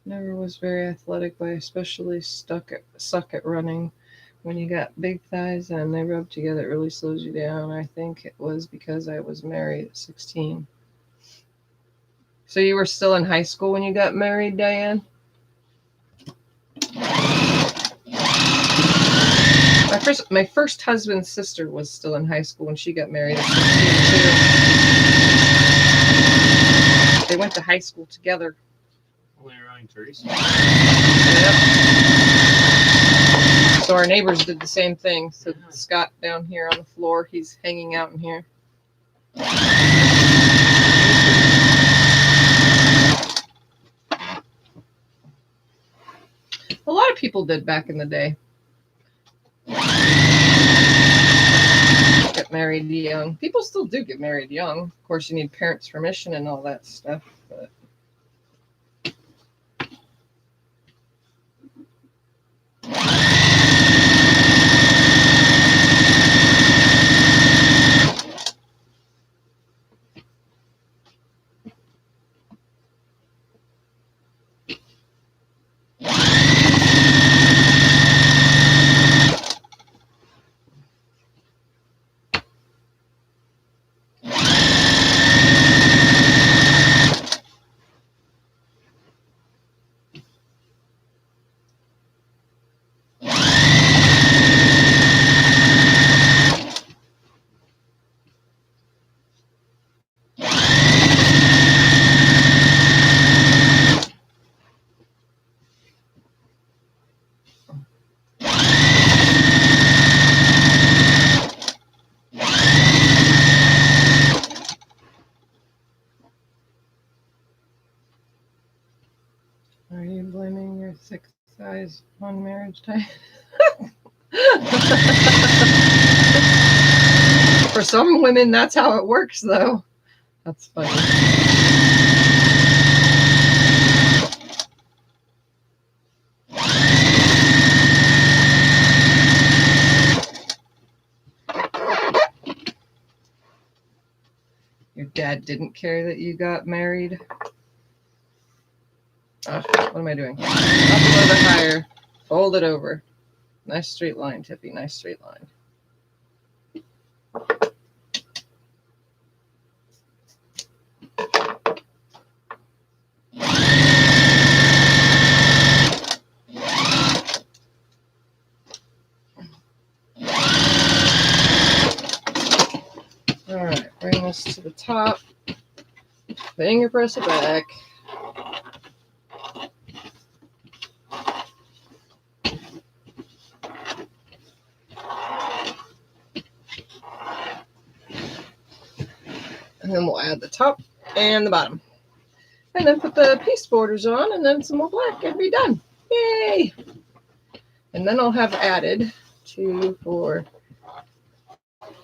[SPEAKER 1] Never was very athletic, but I especially suck at running. When you got big thighs and they rub together, it really slows you down. I think it was because I was married at 16. So you were still in high school when you got married, Diane? My first husband's sister was still in high school when she got married at 16 too. They went to high school together.
[SPEAKER 2] Only around Teresa.
[SPEAKER 1] Yep. So our neighbors did the same thing. So Scott down here on the floor, he's hanging out in here. A lot of people did back in the day. Get married young. People still do get married young. Of course, you need parents' permission and all that stuff. But are you blaming your thick thighs on marriage time? For some women, that's how it works, though. That's funny. Your dad didn't care that you got married? What am I doing? Up a little bit higher. Fold it over. Nice straight line, Tiffy. Nice straight line. All right, bring this to the top. Finger press it back. And then we'll add the top and the bottom. And then put the piece borders on and then some more black and be done. Yay! And then I'll have added 2, 4,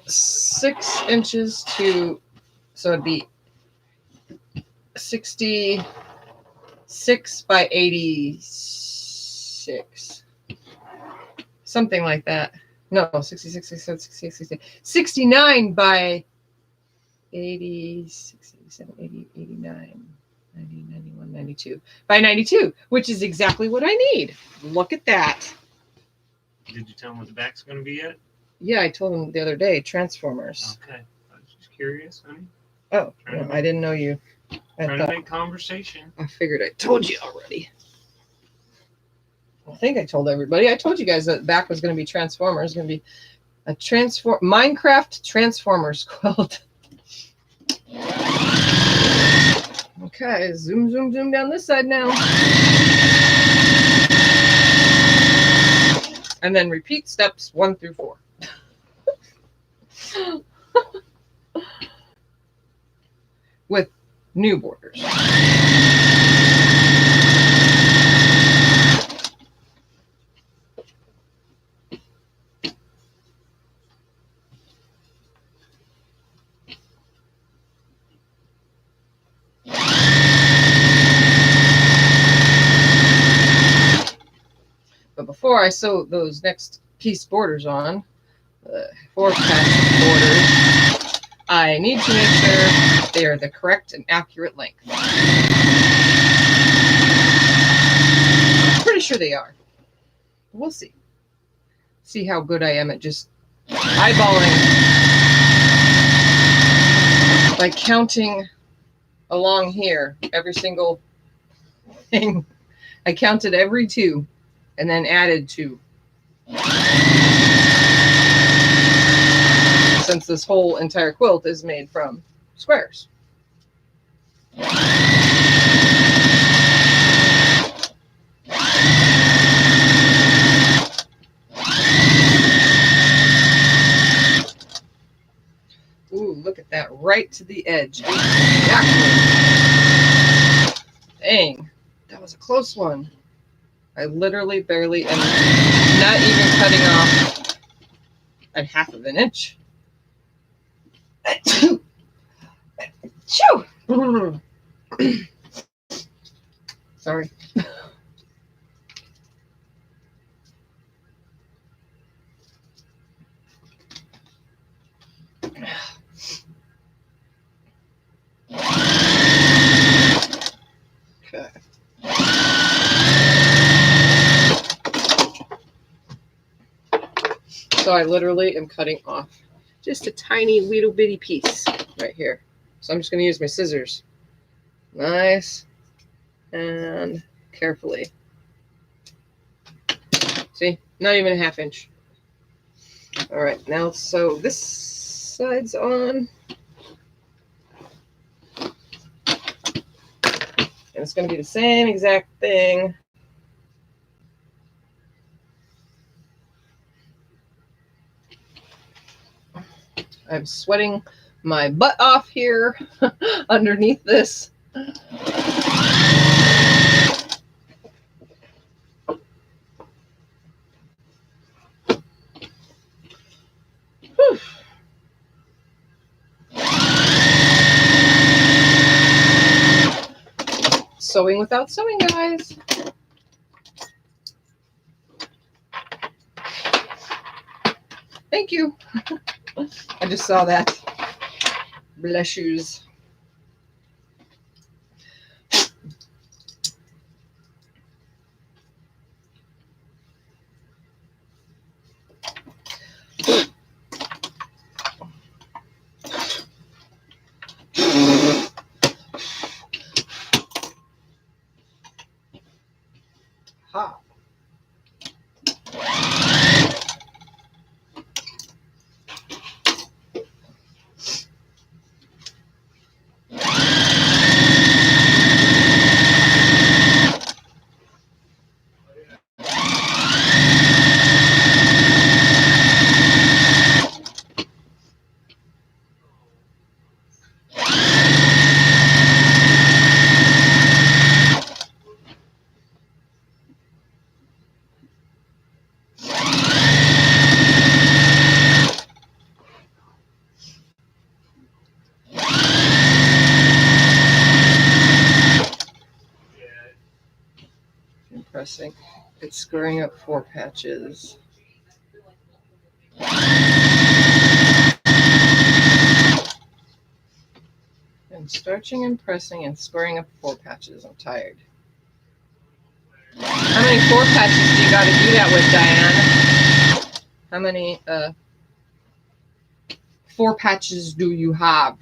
[SPEAKER 1] 6 inches to, so it'd be 60, 6 by 86. Something like that. No, 66, 67, 68, 69 by 80, 67, 80, 89, 90, 91, 92. By 92, which is exactly what I need. Look at that.
[SPEAKER 2] Did you tell him what the back's going to be yet?
[SPEAKER 1] Yeah, I told him the other day, Transformers.
[SPEAKER 2] Okay. I was just curious, honey.
[SPEAKER 1] Oh, no, I didn't know you.
[SPEAKER 2] Trying to make conversation.
[SPEAKER 1] I figured I told you already. I think I told everybody. I told you guys that the back was going to be Transformers. It's going to be a Minecraft Transformers quilt. Okay, zoom, zoom, zoom down this side now. And then repeat steps 1 through 4. With new borders. But before I sew those next piece borders on, the 4-patch borders, I need to make sure they are the correct and accurate length. I'm pretty sure they are. We'll see. See how good I am at just eyeballing by counting along here every single thing. I counted every 2 and then added 2. Since this whole entire quilt is made from squares. Ooh, look at that, right to the edge. Exactly. Dang, that was a close one. I literally barely am not even cutting off a 1/2 inch. Shoo! Sorry. Okay. So I literally am cutting off just a tiny little bitty piece right here. So I'm just going to use my scissors. Nice and carefully. See, not even a 1/2 inch. All right, now so this side's on. And it's going to be the same exact thing. I'm sweating my butt off here underneath this. Whew. Sewing without sewing, guys. Thank you. I just saw that. Bless yous. Ha. pressing. It's squaring up 4 patches. And starching and pressing and squaring up 4 patches. I'm tired. How many 4 patches do you got to do that with, Diane? How many 4 patches do you have?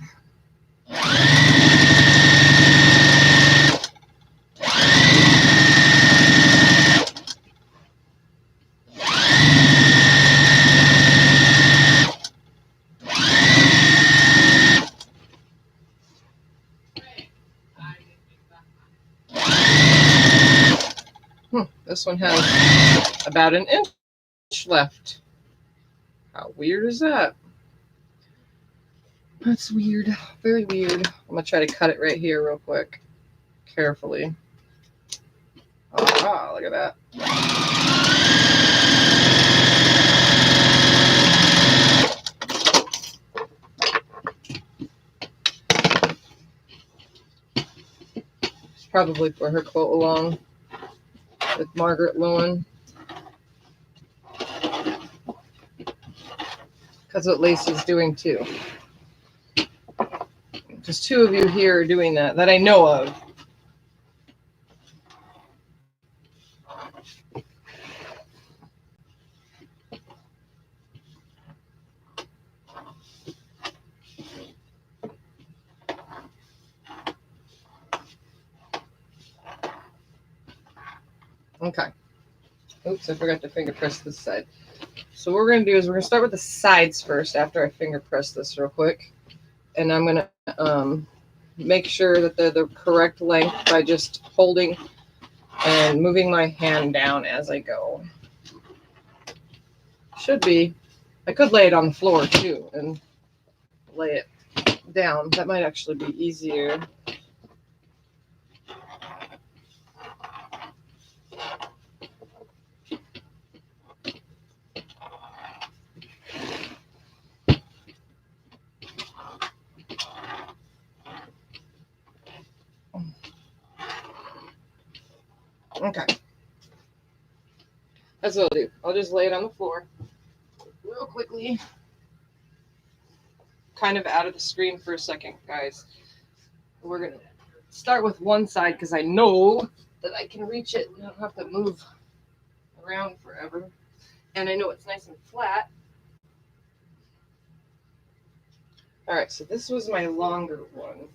[SPEAKER 1] This one has about an inch left. How weird is that? That's weird. Very weird. I'm going to try to cut it right here real quick. Carefully. Ah, look at that. It's probably for her quilt along with Margaret Lowen. That's what Lacey's doing too. There's 2 of you here doing that I know of. Okay. Oops, I forgot to finger press this side. So what we're going to do is we're going to start with the sides first after I finger press this real quick. And I'm going to make sure that they're the correct length by just holding and moving my hand down as I go. Should be. I could lay it on the floor too and lay it down. That might actually be easier. Okay. That's what I'll do. I'll just lay it on the floor real quickly. Kind of out of the screen for a second, guys. We're going to start with one side because I know that I can reach it and I don't have to move around forever. And I know it's nice and flat. All right, so this was my longer one.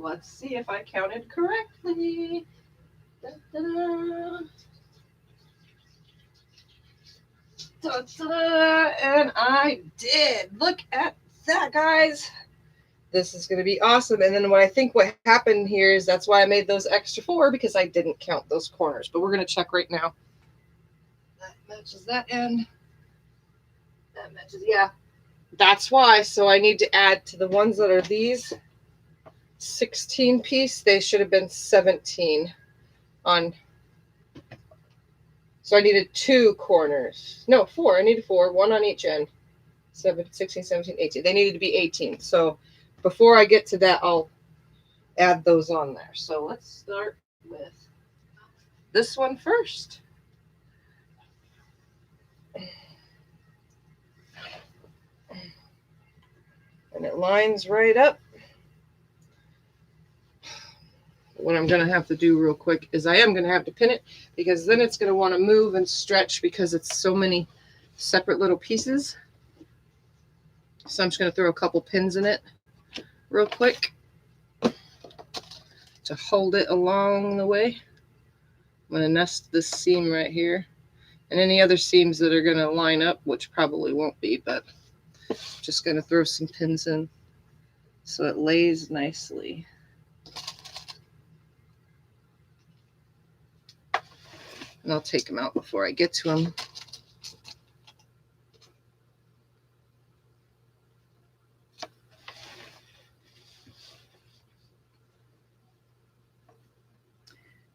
[SPEAKER 1] Let's see if I counted correctly. Da, da, da. Da, da, da. And I did. Look at that, guys. This is going to be awesome. And then what happened here is that's why I made those extra 4 because I didn't count those corners. But we're going to check right now. That matches that end. That matches, yeah. That's why. So I need to add to the ones that are these 16 piece. They should have been 17 on. So I needed 2 corners. No, 4. I needed 4. 1 on each end. 16, 17, 18. They needed to be 18. So before I get to that, I'll add those on there. So let's start with this one first. And it lines right up. What I'm going to have to do real quick is I am going to have to pin it because then it's going to want to move and stretch because it's so many separate little pieces. So I'm just going to throw a couple pins in it real quick to hold it along the way. I'm going to nest this seam right here and any other seams that are going to line up, which probably won't be, but I'm just going to throw some pins in so it lays nicely. And I'll take them out before I get to them.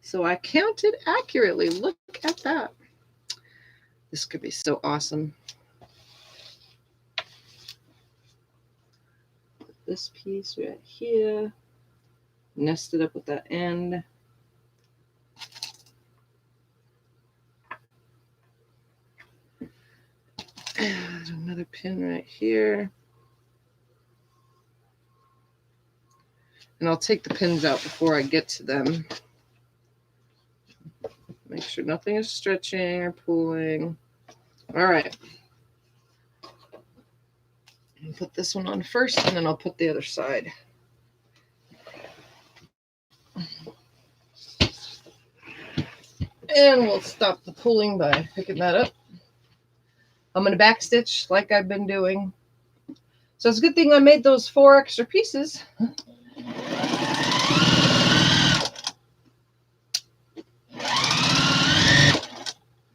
[SPEAKER 1] So I counted accurately. Look at that. This could be so awesome. Put this piece right here. Nest it up with that end. another pin right here. And I'll take the pins out before I get to them. Make sure nothing is stretching or pulling. All right. I'll put this one on first, and then I'll put the other side. And we'll stop the pulling by picking that up. I'm going to backstitch like I've been doing. So it's a good thing I made those 4 extra pieces.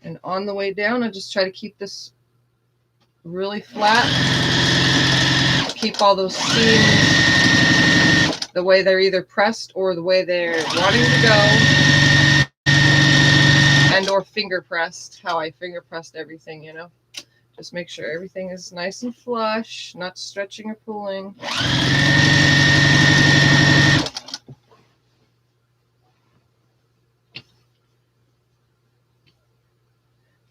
[SPEAKER 1] And on the way down, I just try to keep this really flat. Keep all those seams the way they're either pressed or the way they're wanting to go. And or finger pressed, how I finger pressed everything, you know. Just make sure everything is nice and flush, not stretching or pulling.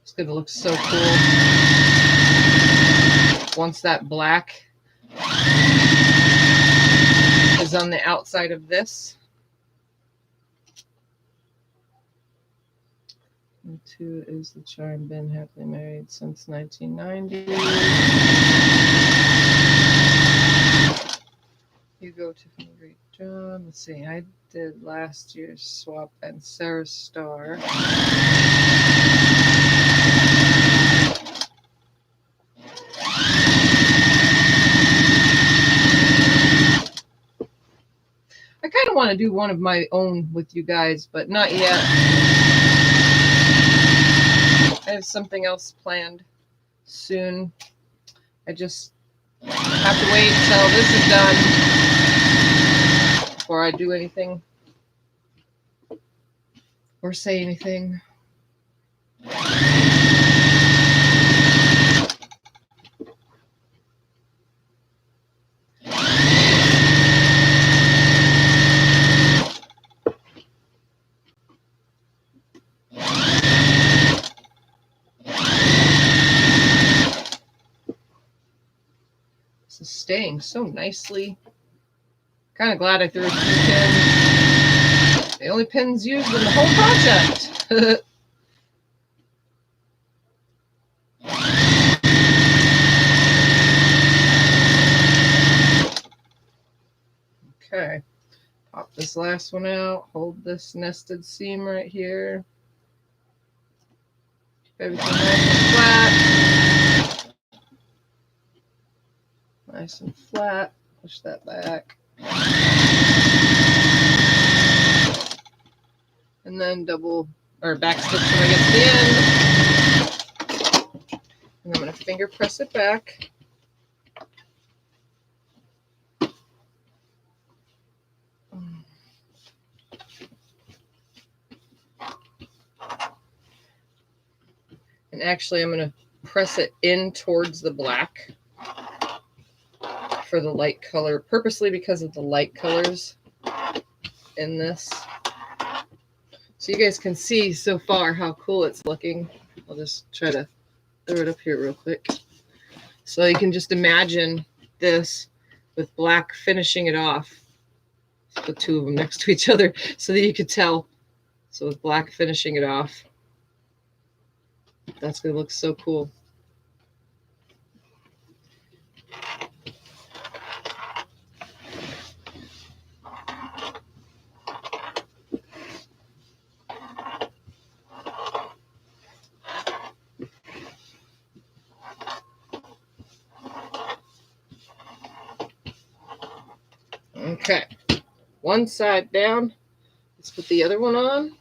[SPEAKER 1] It's going to look so cool once that black is on the outside of this. And 2 is the charm. Been happily married since 1990. You go, Tiffany. Great job. Let's see. I did last year's swap and Sarah's star. I kind of want to do one of my own with you guys, but not yet. I have something else planned soon. I just have to wait until this is done before I do anything or say anything. This is staying so nicely. Kind of glad I threw a few pins. The only pins used in the whole project. Okay, pop this last one out. Hold this nested seam right here. Keep everything nice and flat. Nice and flat. Push that back. And then double or back stitch when I get to the end. And I'm going to finger press it back. And actually I'm going to press it in towards the black for the light color, purposely because of the light colors in this. So you guys can see so far how cool it's looking. I'll just try to throw it up here real quick. So you can just imagine this with black finishing it off. Let's put 2 of them next to each other so that you could tell. So with black finishing it off, that's going to look so cool. Okay, one side down. Let's put the other one on.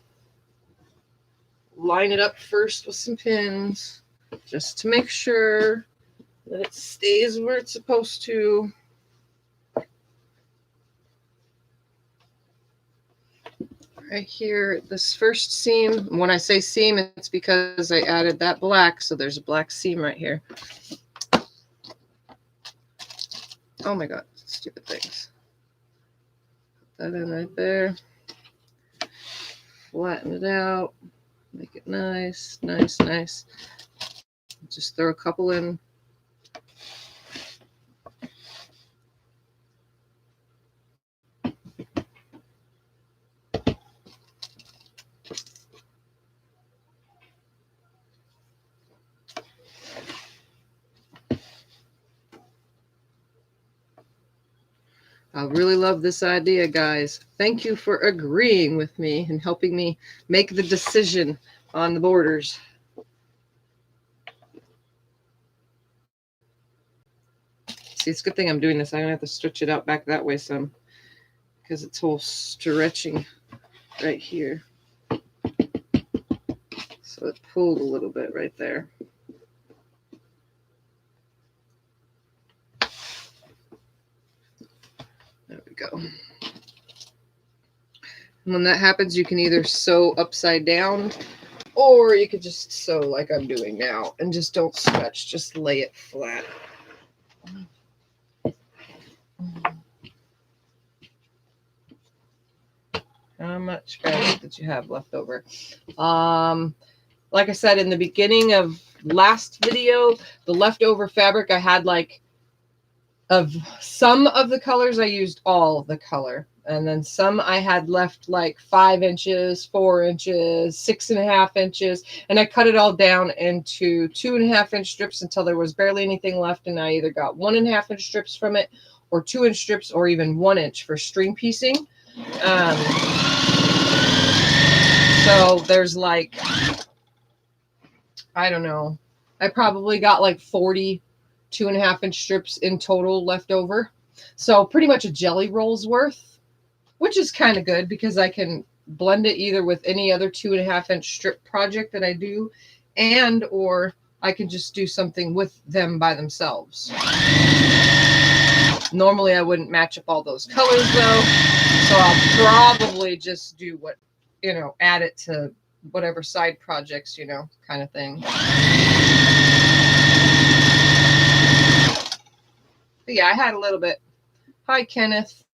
[SPEAKER 1] Line it up first with some pins just to make sure that it stays where it's supposed to. Right here, this first seam, when I say seam, it's because I added that black, so there's a black seam right here. Oh my god, stupid things. Put that in right there. Flatten it out. Make it nice, nice, nice. Just throw a couple in I really love this idea, guys. Thank you for agreeing with me and helping me make the decision on the borders. See, it's a good thing I'm doing this. I'm going to have to stretch it out back that way some because it's all stretching right here. So it pulled a little bit right there. There we go. And when that happens, you can either sew upside down or you could just sew like I'm doing now and just don't stretch, just lay it flat. How much fabric did you have left over? Like I said in the beginning of last video, the leftover fabric I had, like, of some of the colors, I used all the color. And then some I had left like 5 inches, 4 inches, 6.5 inches. And I cut it all down into 2.5 inch strips until there was barely anything left. And I either got 1.5 inch strips from it or 2 inch strips or even 1 inch for string piecing. So there's like, I don't know, I probably got like 40 2.5 inch strips in total left over. So pretty much a jelly roll's worth, which is kind of good because I can blend it either with any other 2.5 inch strip project that I do, and or I can just do something with them by themselves. Normally I wouldn't match up all those colors though, so I'll probably just do what, you know, add it to whatever side projects, you know, kind of thing. But yeah, I had a little bit. Hi, Kenneth.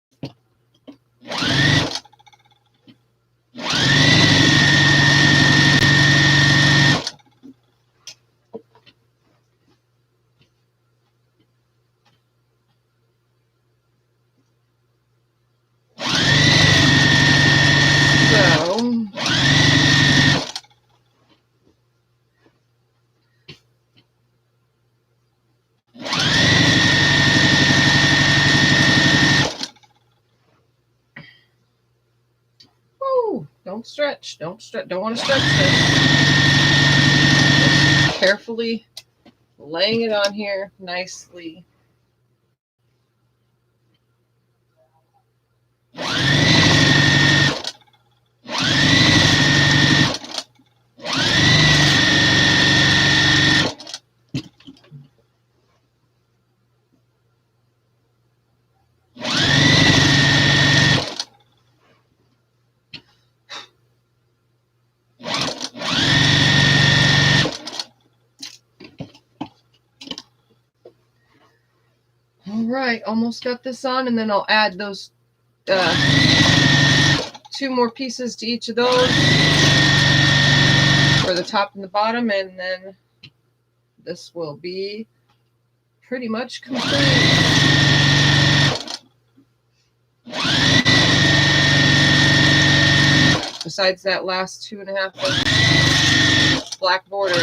[SPEAKER 1] Don't stretch. Don't want to stretch this. Just carefully laying it on here nicely. All right, almost got this on, and then I'll add those 2 more pieces to each of those for the top and the bottom, and then this will be pretty much complete. Besides that last 2.5 inch black border.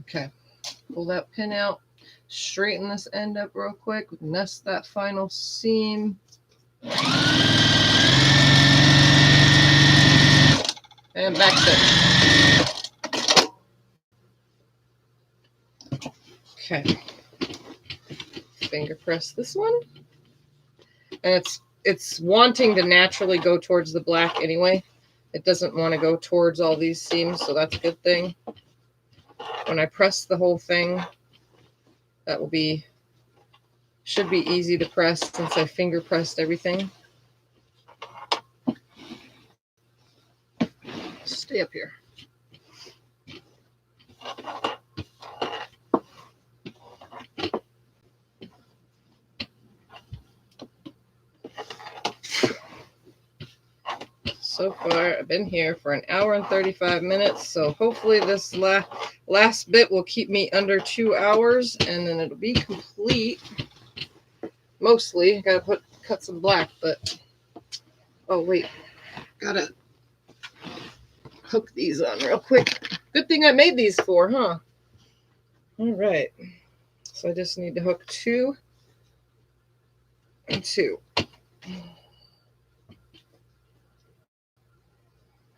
[SPEAKER 1] Okay, pull that pin out, straighten this end up real quick, nest that final seam. And back stitch. Okay, finger press this one. And it's wanting to naturally go towards the black anyway. It doesn't want to go towards all these seams, so that's a good thing. When I press the whole thing, that should be easy to press since I finger pressed everything. Stay up here. so far I've been here for an hour and 35 minutes, so hopefully this last bit will keep me under 2 hours, and then it'll be complete. Mostly, I gotta cut some black, but oh wait, gotta hook these on real quick. Good thing I made these for, huh? All right, so I just need to hook 2 and 2.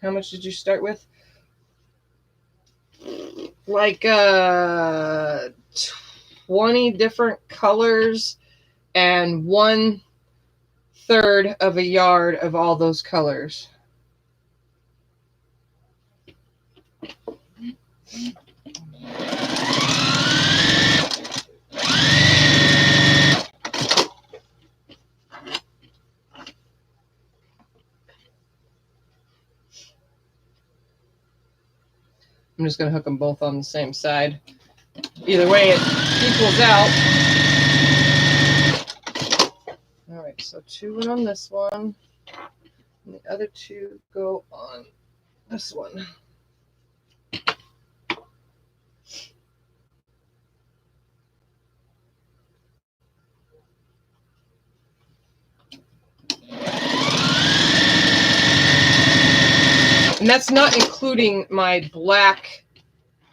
[SPEAKER 1] How much did you start with? Like 20 different colors and 1/3 of a yard of all those colors. I'm just going to hook them both on the same side. Either way, it equals out. All right, so 2 went on this one, and the other 2 go on this one. And that's not including my black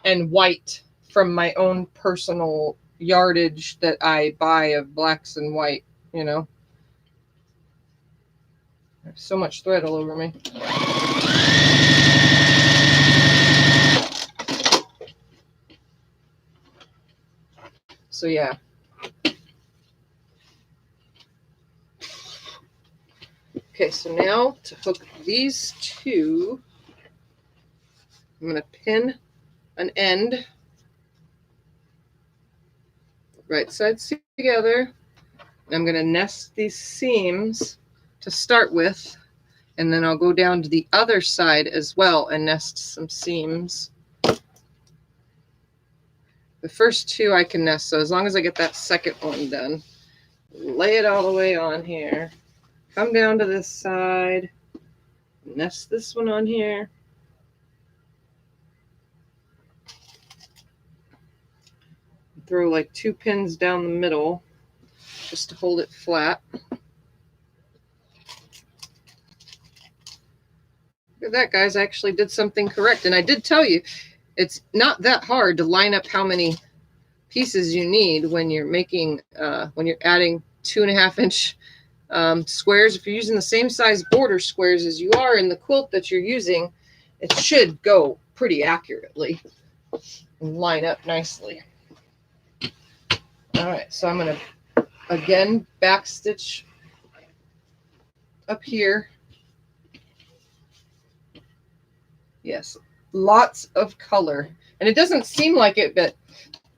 [SPEAKER 1] and white from my own personal yardage that I buy of blacks and white, you know. I have so much thread all over me. So yeah. Okay, so now to hook these 2, I'm going to pin an end, right sides together. I'm going to nest these seams to start with, and then I'll go down to the other side as well and nest some seams. The first 2 I can nest, so as long as I get that second one done, lay it all the way on here, come down to this side, nest this one on here. Throw like 2 pins down the middle just to hold it flat. Look at that, guys. I actually did something correct. And I did tell you, it's not that hard to line up how many pieces you need when you're making, when you're adding 2.5-inch squares. If you're using the same size border squares as you are in the quilt that you're using, it should go pretty accurately and line up nicely. All right, so I'm going to again backstitch up here. Yes, lots of color. And it doesn't seem like it, but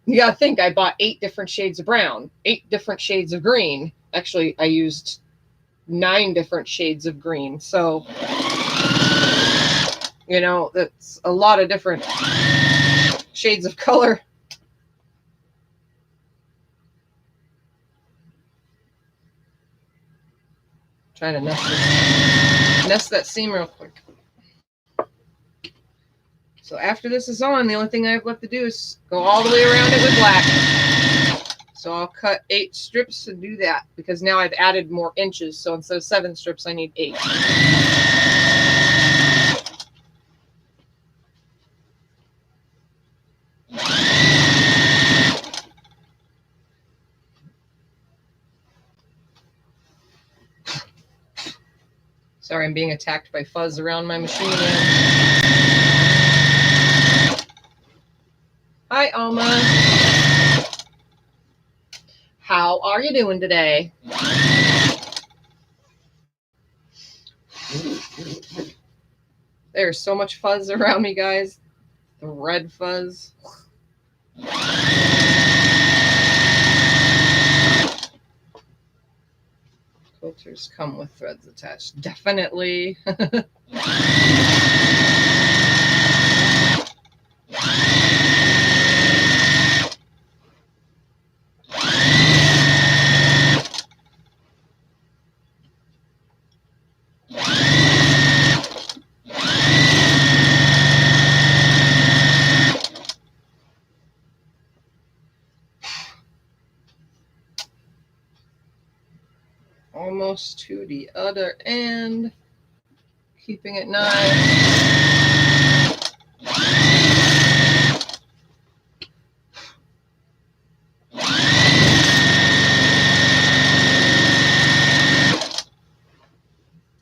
[SPEAKER 1] you gotta think I bought 8 different shades of brown, 8 different shades of green. Actually, I used 9 different shades of green. So, you know, that's a lot of different shades of color. Trying to nest that seam real quick. So after this is on, the only thing I have left to do is go all the way around it with black. So I'll cut 8 strips to do that, because now I've added more inches. So instead of 7 strips, I need 8. Sorry, I'm being attacked by fuzz around my machine again. Hi, Alma. How are you doing today? There's so much fuzz around me, guys. The red fuzz. Quilters come with threads attached. Definitely. almost to the other end, keeping it nice.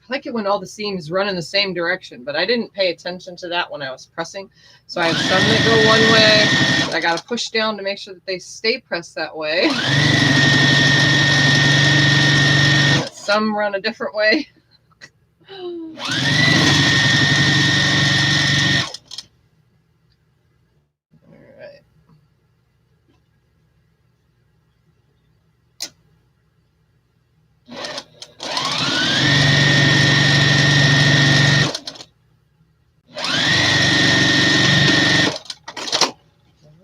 [SPEAKER 1] I like it when all the seams run in the same direction, but I didn't pay attention to that when I was pressing. So I have some that go one way, but I got to push down to make sure that they stay pressed that way. And some run a different way. All right.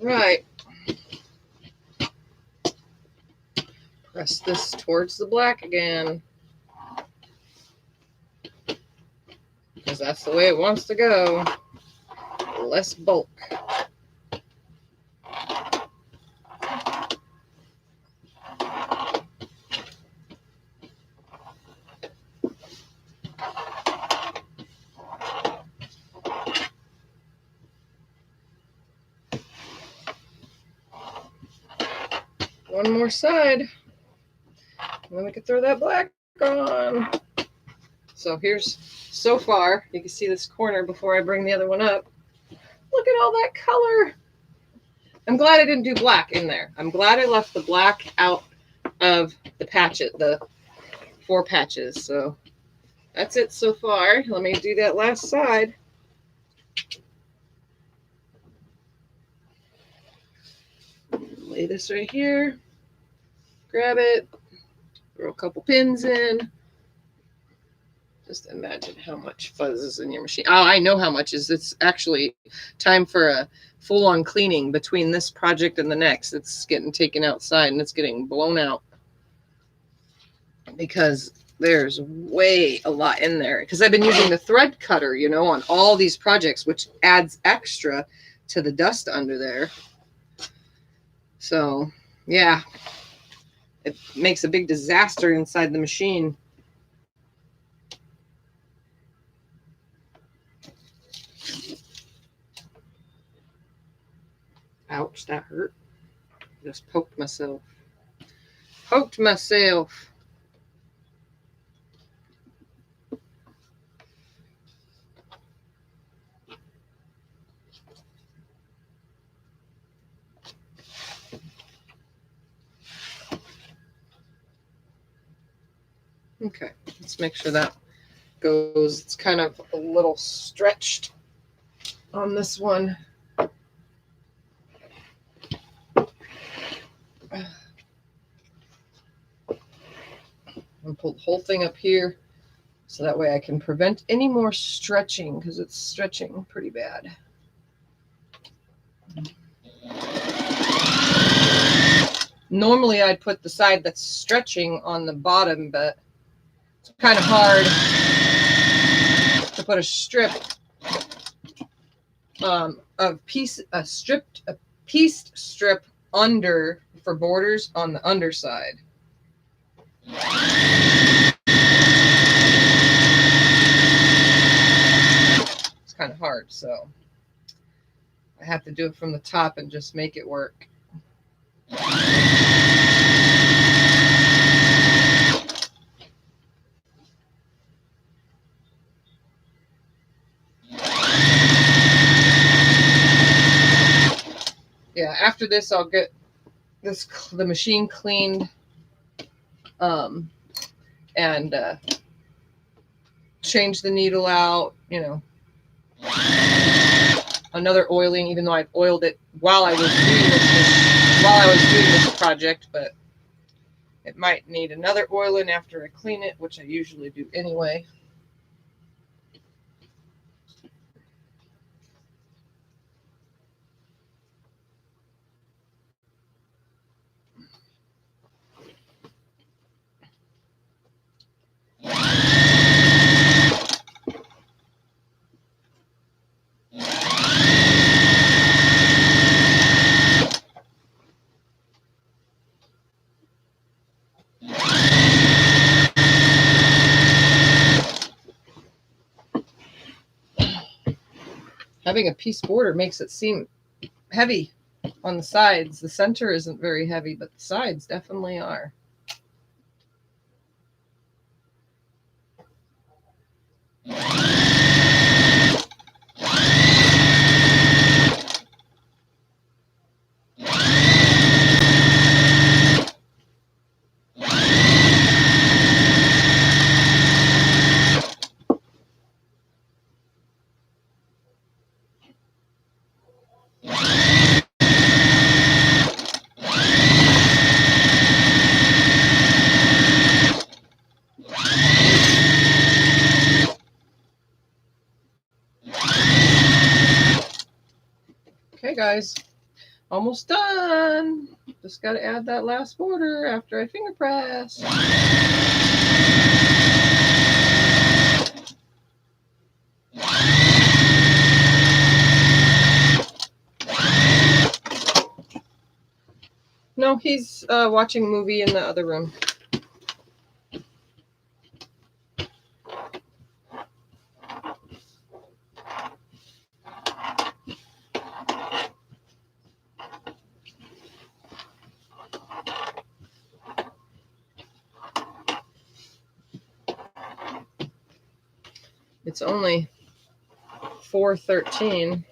[SPEAKER 1] Right. Press this towards the black again, because that's the way it wants to go. Less bulk. One more side, and then we can throw that black on. So here's, so far, you can see this corner before I bring the other one up. Look at all that color. I'm glad I didn't do black in there. I'm glad I left the black out of the patches, the 4 patches. So that's it so far. Let me do that last side. Lay this right here. Grab it. Throw a couple pins in. Just imagine how much fuzz is in your machine. Oh, I know how much is. It's actually time for a full-on cleaning between this project and the next. It's getting taken outside and it's getting blown out because there's way a lot in there. Because I've been using the thread cutter, you know, on all these projects, which adds extra to the dust under there. So, yeah, it makes a big disaster inside the machine. Ouch, that hurt. Just poked myself. Poked myself. Okay, let's make sure that goes. It's kind of a little stretched on this one. And pull the whole thing up here so that way I can prevent any more stretching, because it's stretching pretty bad. Normally I'd put the side that's stretching on the bottom, but it's kind of hard to put a strip of pieced strip under for borders on the underside. It's kind of hard, so I have to do it from the top and just make it work. Yeah, after this I'll get the machine cleaned and change the needle out, you know, another oiling, even though I've oiled it while I was doing this project, but it might need another oiling after I clean it, which I usually do anyway. Having a piece border makes it seem heavy on the sides. The center isn't very heavy, but the sides definitely are. Okay, guys, almost done. Just got to add that last border after I finger press. No, he's watching a movie in the other room. It's only 4:13.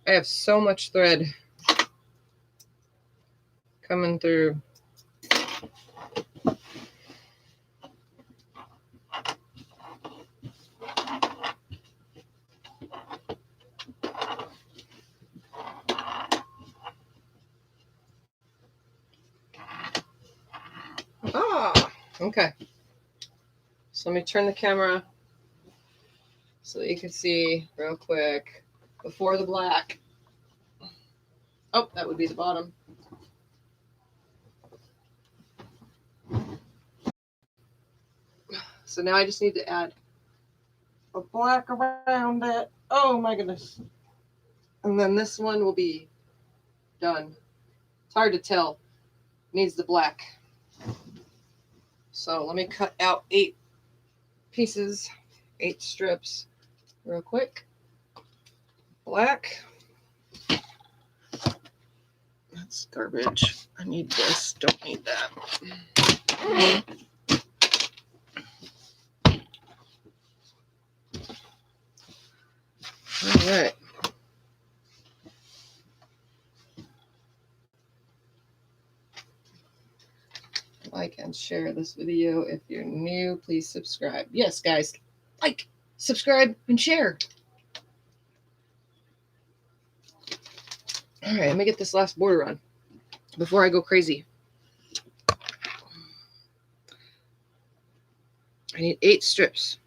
[SPEAKER 1] I have so much thread coming through. Ah, okay. So let me turn the camera so that you can see real quick before the black. Oh, that would be the bottom. So now I just need to add a black around it. Oh my goodness. And then this one will be done. It's hard to tell. It needs the black. So let me cut out 8 pieces, 8 strips real quick. Black. That's garbage. I need this. Don't need that. All right. Like and share this video. If you're new, please subscribe. Yes, guys, like, subscribe, and share. All right, let me get this last border on before I go crazy. I need 8 strips.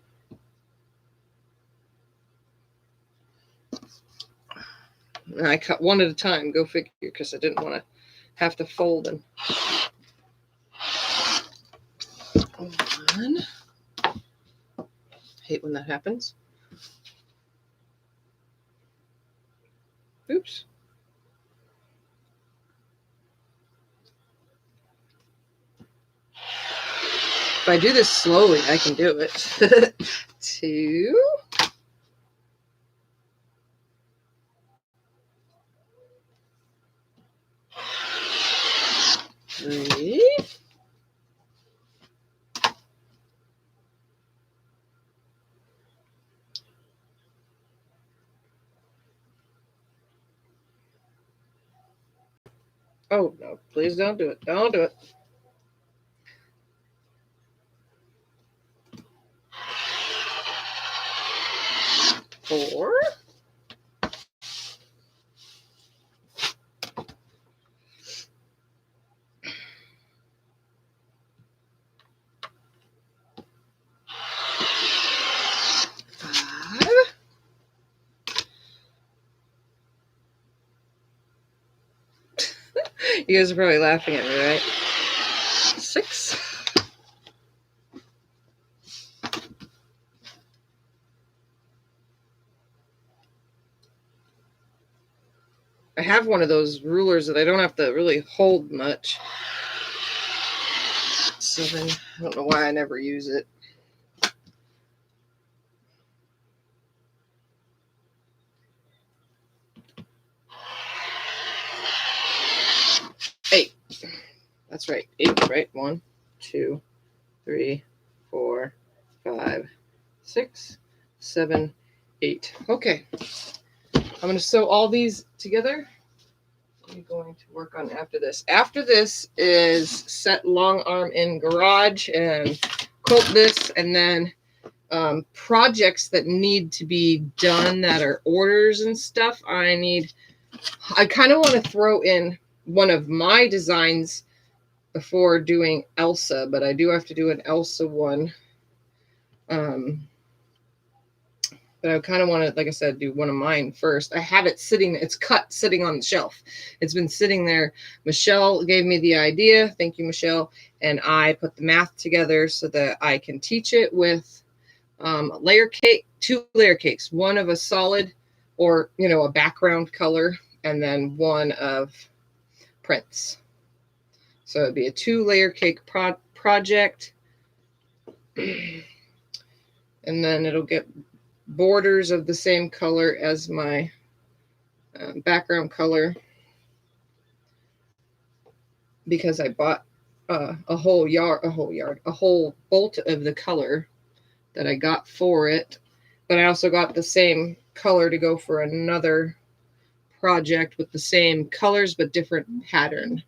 [SPEAKER 1] And I cut one at a time, go figure, because I didn't want to have to fold and one. Hate when that happens. Oops. If I do this slowly, I can do it. 2. 3. 4. No, please don't do it. Don't do it. 4. 5. You guys are probably laughing at me, right? 6. I have one of those rulers that I don't have to really hold much. 7. I don't know why I never use it. That's right. 8, right? 1, 2, 3, 4, 5, 6, 7, 8. Okay. I'm going to sew all these together. I'm going to work on after this. After this is set long arm in garage and quilt this, and then projects that need to be done that are orders and stuff. I kind of want to throw in one of my designs before doing Elsa, but I do have to do an Elsa one. But I kind of want to, like I said, do one of mine first. I have it sitting, it's cut, sitting on the shelf. It's been sitting there. Michelle gave me the idea. Thank you, Michelle. And I put the math together so that I can teach it with layer cake, 2 layer cakes, one of a solid or, you know, a background color, and then one of prints. So it'd be a 2 layer cake project. And then it'll get borders of the same color as my background color, because I bought a whole bolt of the color that I got for it, but I also got the same color to go for another project with the same colors but different pattern.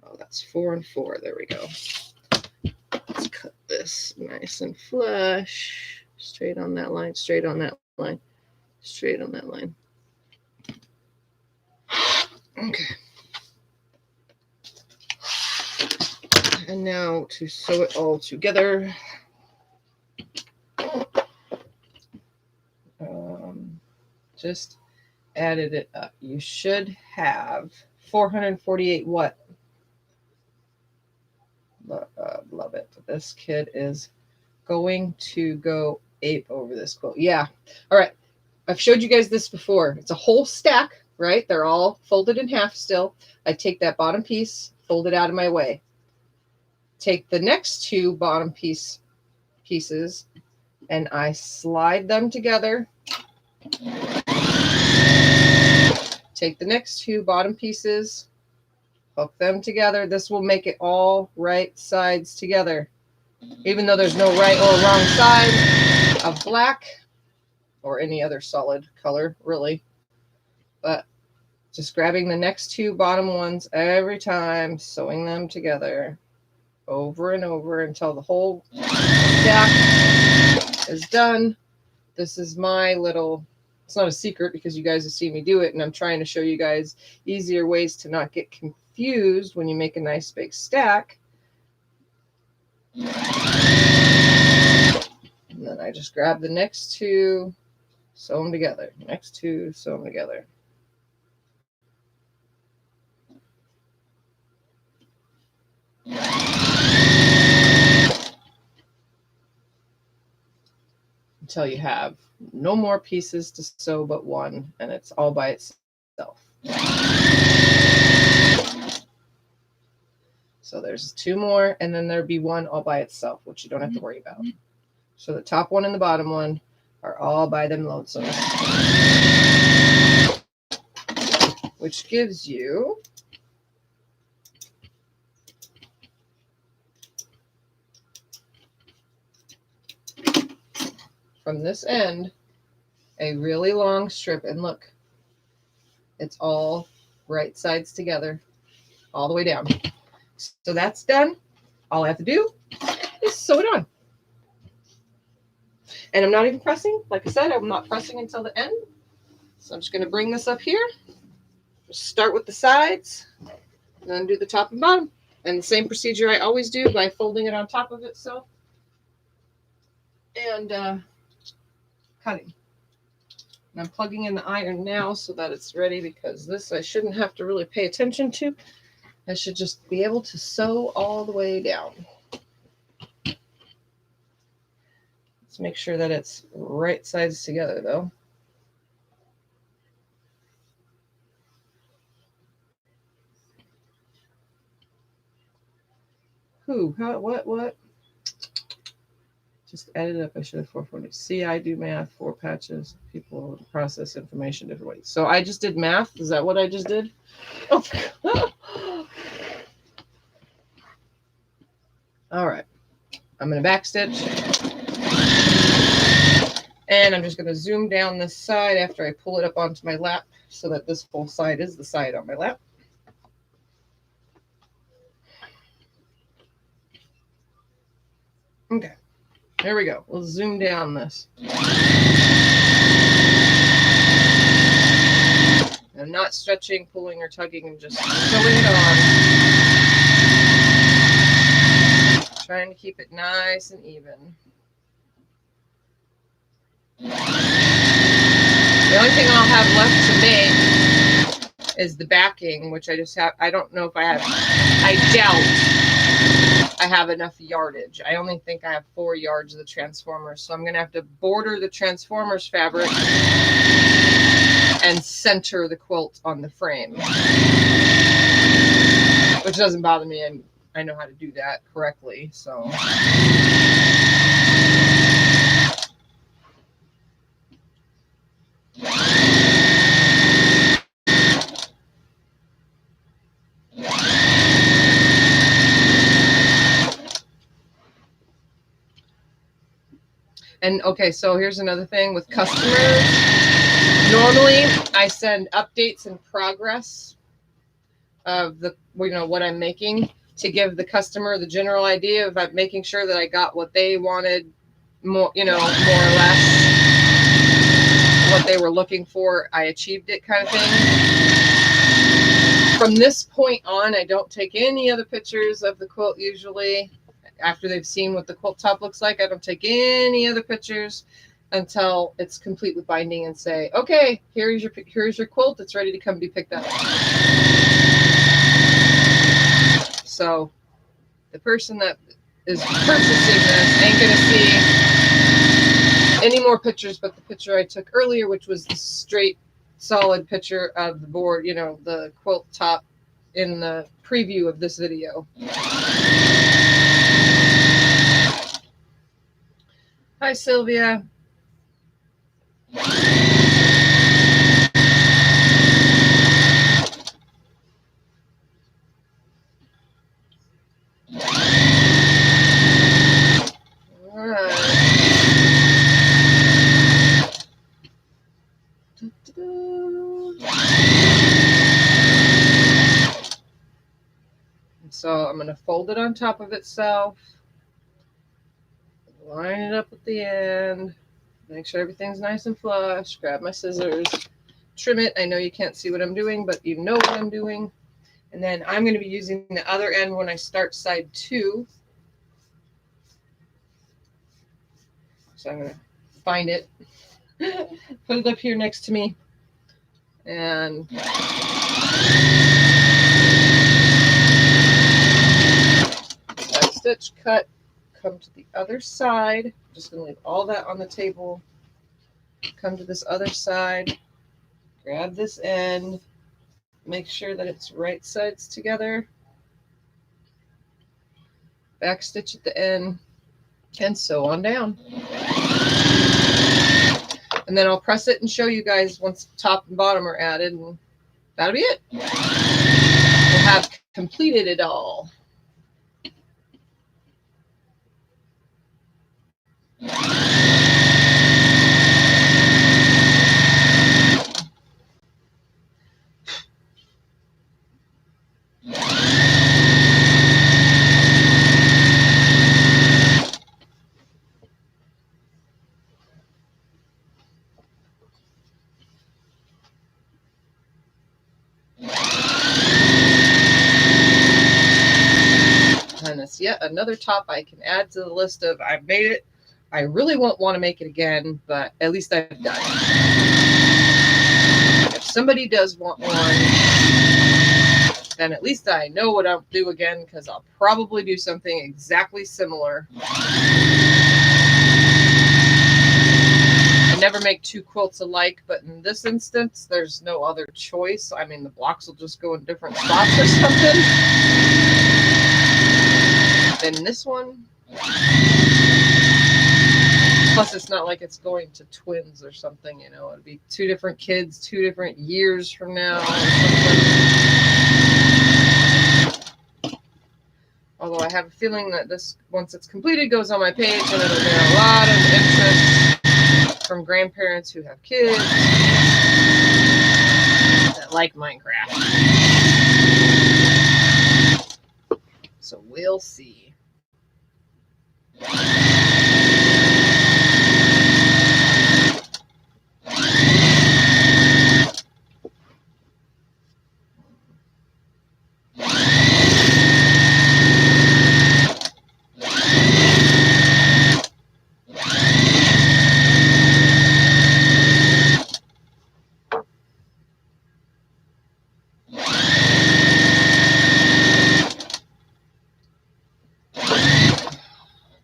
[SPEAKER 1] Oh, that's 4 and 4. There we go. Let's cut this nice and flush. Straight on that line, straight on that line, straight on that line. Okay. And now to sew it all together. Just added it up. You should have 448 what? Love it. This kid is going to go ape over this quilt. Yeah. All right. I've showed you guys this before. It's a whole stack, right? They're all folded in half still. I take that bottom piece, fold it out of my way. Take the next 2 bottom pieces, and I slide them together. Take the next 2 bottom pieces, hook them together. This will make it all right sides together, even though there's no right or wrong side of black or any other solid color, really. But just grabbing the next 2 bottom ones every time, sewing them together over and over until the whole stack is done. This is my little, it's not a secret because you guys have seen me do it, and I'm trying to show you guys easier ways to not get confused when you make a nice big stack. And then I just grab the next 2, sew them together. Next 2, sew them together. Until you have no more pieces to sew but one, and it's all by itself. So there's 2 more, and then there'd be 1 all by itself, which you don't have to worry about. So the top one and the bottom one are all by them lonesome, which gives you from this end a really long strip, and look, it's all right sides together all the way down. So that's done. All I have to do is sew it on. And I'm not even pressing. Like I said, I'm not pressing until the end. So I'm just going to bring this up here. Just start with the sides, and then do the top and bottom. And the same procedure I always do by folding it on top of itself and cutting. And I'm plugging in the iron now so that it's ready, because this I shouldn't have to really pay attention to. I should just be able to sew all the way down. Let's make sure that it's right sides together, though. Who? How? What? Just added up. I should have 440. See, I do math. 4 patches. People process information different ways. So I just did math. Is that what I just did? Oh. All right, I'm going to backstitch. And I'm just going to zoom down this side after I pull it up onto my lap so that this whole side is the side on my lap. Okay, there we go. We'll zoom down this. I'm not stretching, pulling, or tugging. I'm just sewing it on. Trying to keep it nice and even. The only thing I'll have left to make is the backing, which I just have. I don't know if I have. I doubt I have enough yardage. I only think I have 4 yards of the Transformers. So I'm going to have to border the Transformers fabric and center the quilt on the frame. Which doesn't bother me. I know how to do that correctly. So. And okay, so here's another thing with customers. Normally, I send updates in progress of the what I'm making to give the customer the general idea of making sure that I got what they wanted, more more or less what they were looking for. I achieved it, kind of thing. From this point on, I don't take any other pictures of the quilt usually. After they've seen what the quilt top looks like, I don't take any other pictures until it's complete with binding and say, okay, here's your quilt. It's ready to come be picked up. So the person that is purchasing this ain't going to see any more pictures but the picture I took earlier, which was the straight, solid picture of the board, the quilt top in the preview of this video. Hi, Sylvia. All right. So I'm going to fold it on top of itself. Line it up at the end. Make sure everything's nice and flush. Grab my scissors. Trim it. I know you can't see what I'm doing, but you know what I'm doing. And then I'm going to be using the other end when I start side 2. So I'm going to find it. Put it up here next to me. And side stitch, cut. Come to the other side. I'm just going to leave all that on the table. Come to this other side. Grab this end. Make sure that it's right sides together. Back stitch at the end. And sew on down. And then I'll press it and show you guys once top and bottom are added. And that'll be it. We'll have completed it all. And it's yet another top I can add to the list of I've made it. I really won't want to make it again, but at least I've done it. If somebody does want one, then at least I know what I'll do again, because I'll probably do something exactly similar. I never make 2 quilts alike, but in this instance, there's no other choice. I mean, the blocks will just go in different spots or something. Then this one. Plus, it's not like it's going to twins or something, It'd be 2 different kids, 2 different years from now or something. Although I have a feeling that this, once it's completed, goes on my page and it'll get a lot of interest from grandparents who have kids that like Minecraft. So we'll see.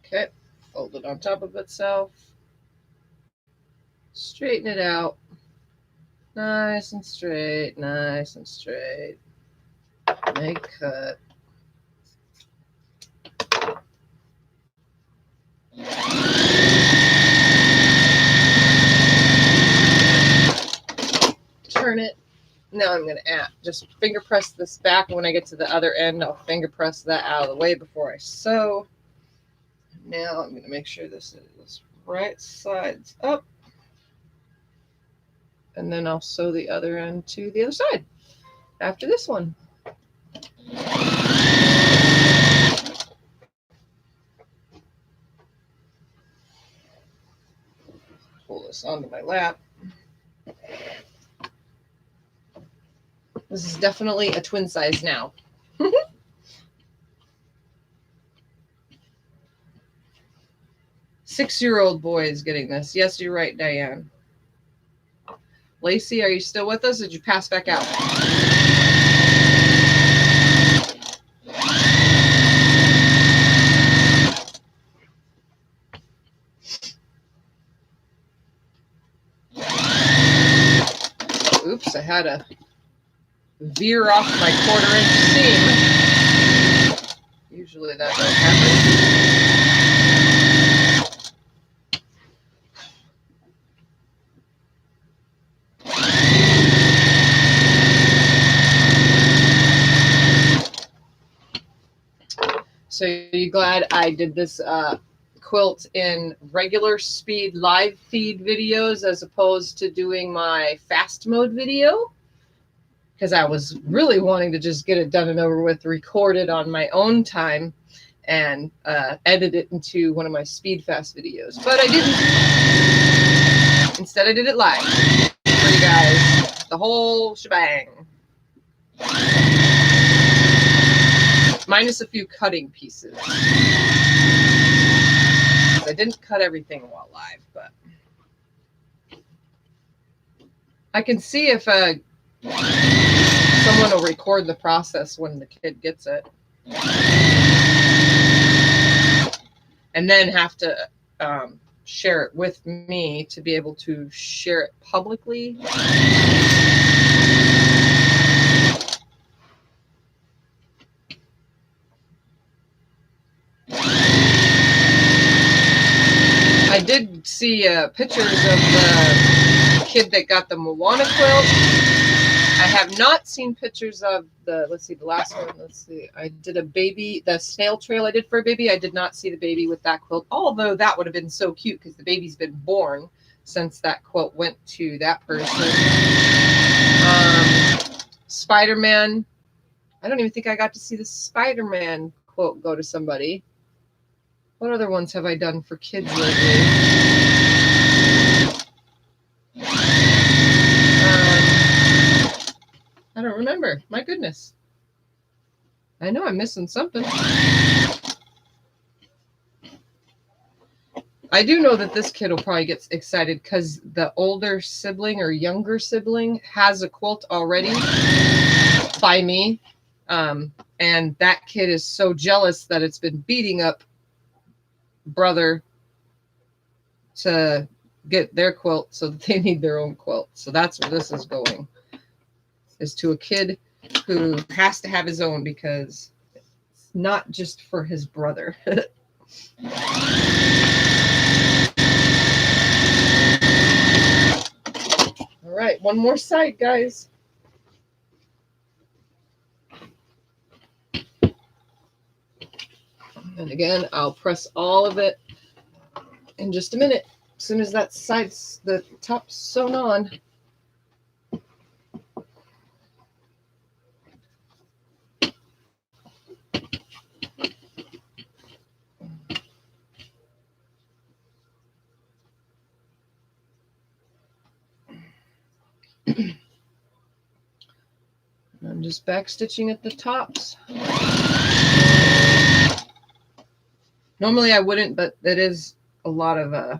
[SPEAKER 1] Okay, fold it on top of itself. Straighten it out. Nice and straight, nice and straight. Make cut. Turn it. Now I'm going to just finger press this back. When I get to the other end, I'll finger press that out of the way before I sew. Now I'm going to make sure this is right sides up. And then I'll sew the other end to the other side after this one. Pull this onto my lap. This is definitely a twin size now. 6-year-old boy is getting this. Yes, you're right, Diane. Lacey, are you still with us? Or did you pass back out? Oops, I had to veer off my 1/4 inch seam. Usually that doesn't happen. So you glad I did this quilt in regular speed live feed videos as opposed to doing my fast mode video? Because I was really wanting to just get it done and over with, record it on my own time and edit it into one of my speed fast videos. But I didn't. Instead, I did it live for you guys. The whole shebang. Minus a few cutting pieces. I didn't cut everything while live, but I can see if someone will record the process when the kid gets it. And then have to share it with me to be able to share it publicly. I did see pictures of the kid that got the Moana quilt. I have not seen pictures of the, let's see, the last one. Let's see. I did a baby, the snail trail I did for a baby. I did not see the baby with that quilt, although that would have been so cute because the baby's been born since that quilt went to that person. Spider-Man. I don't even think I got to see the Spider-Man quilt go to somebody. What other ones have I done for kids lately? I don't remember. My goodness. I know I'm missing something. I do know that this kid will probably get excited because the older sibling or younger sibling has a quilt already by me. And that kid is so jealous that it's been beating up brother to get their quilt so that they need their own quilt. So that's where this is going, is to a kid who has to have his own because it's not just for his brother. All right, one more side, guys. And again, I'll press all of it in just a minute. As soon as that side's, the top's sewn on. I'm just back stitching at the tops. Normally I wouldn't, but it is a lot of I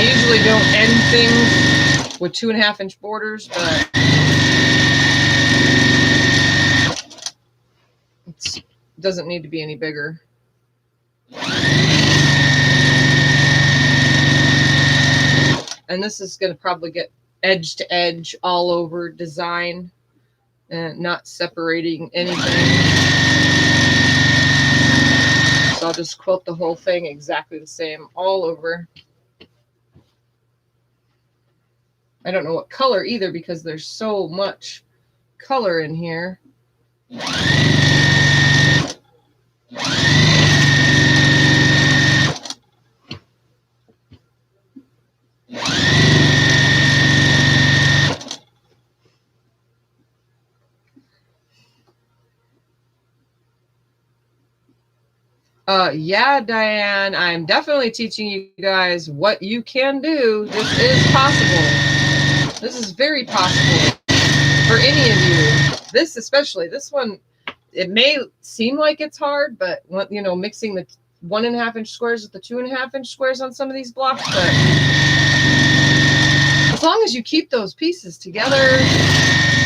[SPEAKER 1] usually don't end things with 2.5 inch borders, but it doesn't need to be any bigger. And this is going to probably get edge to edge all over design and not separating anything. So I'll just quilt the whole thing exactly the same all over. I don't know what color either because there's so much color in here. Yeah, Diane, I'm definitely teaching you guys what you can do. This is possible. This is very possible for any of you. This especially, this one, it may seem like it's hard, but you know, mixing the 1.5 inch squares with the 2.5 inch squares on some of these blocks, but as long as you keep those pieces together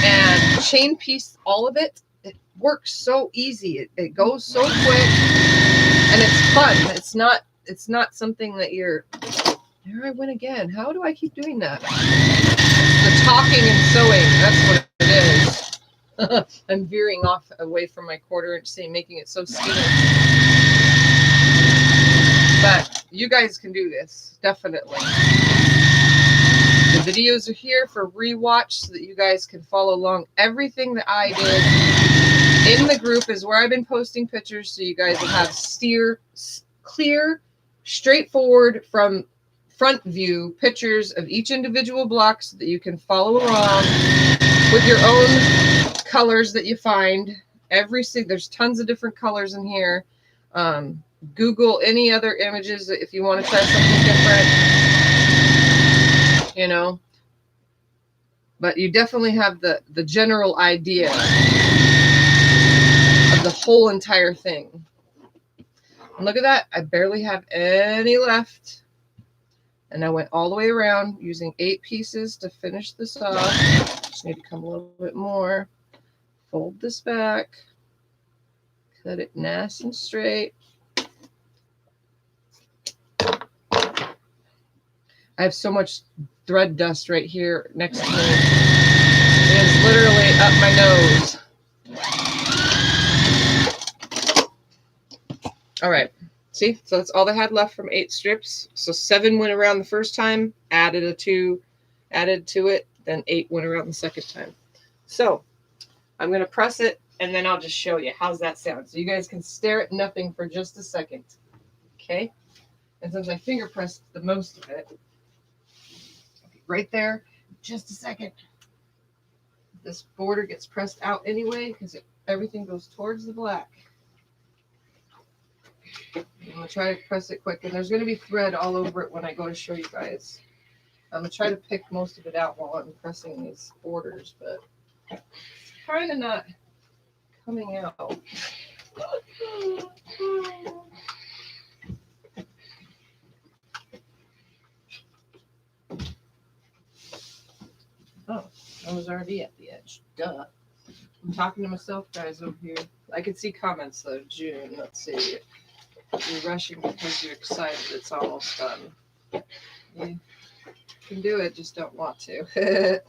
[SPEAKER 1] and chain piece all of it, it works so easy. It goes so quick. And it's fun. It's not something that you're, there I went again. How do I keep doing that? The talking and sewing, that's what it is. I'm veering off away from my 1/4 inch seam, making it so skinny. But you guys can do this, definitely. The videos are here for rewatch so that you guys can follow along. Everything that I did in the group is where I've been posting pictures, so you guys will have clear, straightforward from front view pictures of each individual block so that you can follow along with your own colors that you find. There's tons of different colors in here. Google any other images if you want to try something different, you know. But you definitely have the general idea of the whole entire thing. And look at that. I barely have any left. And I went all the way around using 8 pieces to finish this off. Just need to come a little bit more. Fold this back. Cut it nice and straight. I have so much thread dust right here next to me. It is literally up my nose. All right. See, so that's all I had left from 8 strips. So 7 went around the first time, added a 2, added to it, then 8 went around the second time. So I'm going to press it, and then I'll just show you. How's that sound? So you guys can stare at nothing for just a second. Okay? And since I finger pressed the most of it, right there, just a second. This border gets pressed out anyway because everything goes towards the black. I'm going to try to press it quick, and there's going to be thread all over it when I go to show you guys. I'm going to try to pick most of it out while I'm pressing these borders, but it's kind of not coming out. Oh, I was already at the edge. Duh. I'm talking to myself, guys, over here. I can see comments, though. June, let's see. You're rushing because you're excited it's almost done. You can do it, just don't want to.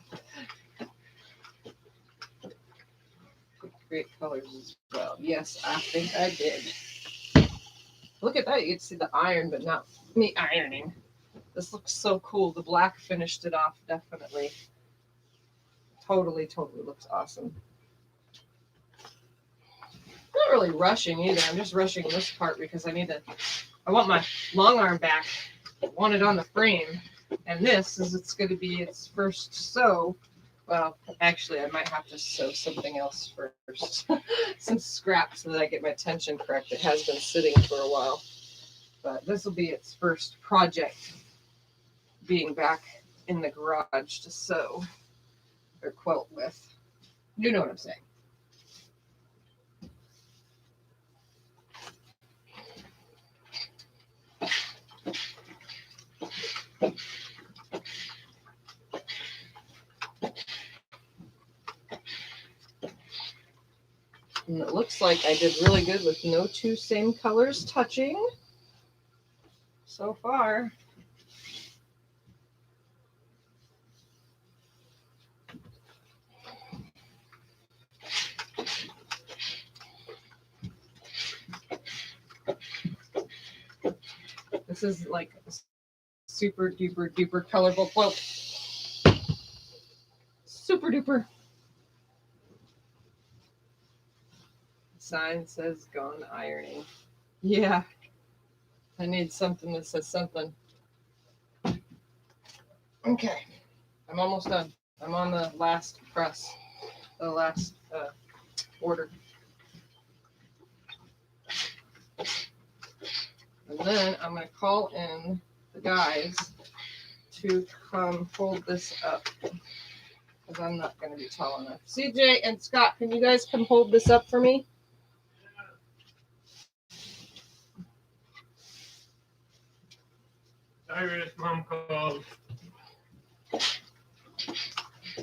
[SPEAKER 1] Great colors as well. Yes, I think I did. Look at that. You can see the iron, but not me ironing. This looks so cool. The black finished it off, definitely. Totally looks awesome. not really rushing either. I'm just rushing this part because I want my long arm back. I want it on the frame. And it's going to be its first sew. Well, actually, I might have to sew something else first. Some scraps so that I get my tension correct. It has been sitting for a while. But this will be its first project, being back in the garage to sew or quilt with. You know what I'm saying. And it looks like I did really good with no two same colors touching so far. This is like a super duper duper colorful quilt. Super duper. Sign says gone ironing. Yeah. I need something that says something. Okay. I'm almost done. I'm on the last press. The last order. And then I'm going to call in the guys to come hold this up. Because I'm not going to be tall enough. CJ and Scott, can you guys come hold this up for me?
[SPEAKER 2] Iris, mom called.
[SPEAKER 1] 2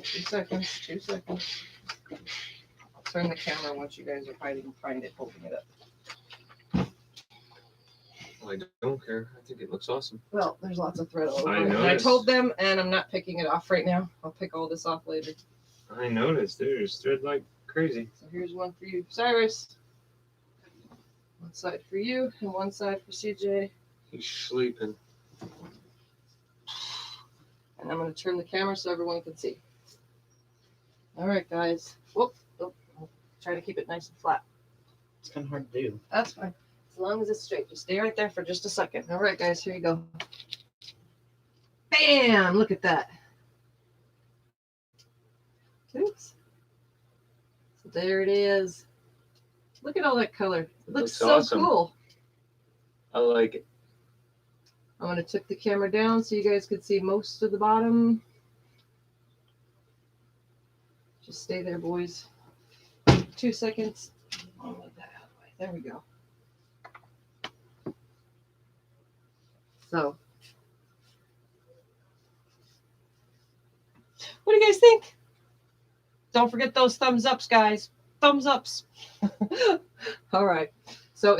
[SPEAKER 1] seconds. 2 seconds. I'll turn the camera once you guys are hiding behind it, holding it up.
[SPEAKER 2] I don't care. I think it looks awesome.
[SPEAKER 1] Well, there's lots of thread all over
[SPEAKER 2] I
[SPEAKER 1] it. And I
[SPEAKER 2] noticed.
[SPEAKER 1] told them, and I'm not picking it off right now. I'll pick all this off later.
[SPEAKER 2] I noticed. There's thread like crazy.
[SPEAKER 1] So here's one for you, Cyrus. One side for you, and one side for CJ.
[SPEAKER 2] He's sleeping.
[SPEAKER 1] And I'm going to turn the camera so everyone can see. All right, guys. Whoop. Oh, try to keep it nice and flat.
[SPEAKER 3] It's kind of hard to do.
[SPEAKER 1] That's fine. As long as it's straight. Just stay right there for just a second. All right, guys. Here you go. Bam! Look at that. Oops. So there it is. Look at all that color. It looks so
[SPEAKER 2] awesome.
[SPEAKER 1] cool.
[SPEAKER 2] I like it.
[SPEAKER 1] I'm going to tip the camera down so you guys can see most of the bottom. Just stay there, boys. 2 seconds. I'll move that out of the way. There we go. So, what do you guys think? Don't forget those thumbs ups, guys. Thumbs ups. All right. So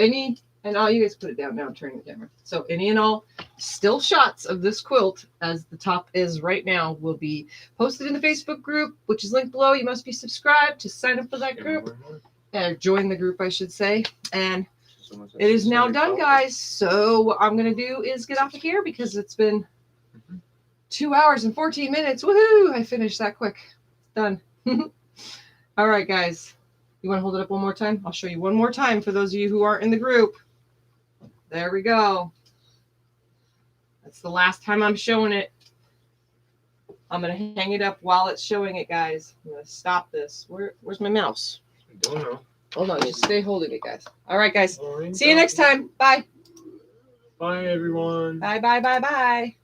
[SPEAKER 1] and all you guys put it down now and turn the camera. So any and all still shots of this quilt as the top is right now will be posted in the Facebook group, which is linked below. You must be subscribed to sign up for that group. Join the group, I should say. And it is now done, guys. So what I'm going to do is get off of here because it's been 2 hours and 14 minutes. Woohoo! I finished that quick. Done. All right, guys. You want to hold it up one more time? I'll show you one more time for those of you who aren't in the group. There we go. That's the last time I'm showing it. I'm going to hang it up while it's showing it, guys. I'm going to stop this. Where's my mouse?
[SPEAKER 2] I don't know.
[SPEAKER 1] Hold on. Just stay holding it, guys. All right, guys. See you next time. Bye.
[SPEAKER 2] Bye, everyone.
[SPEAKER 1] Bye, bye, bye, bye.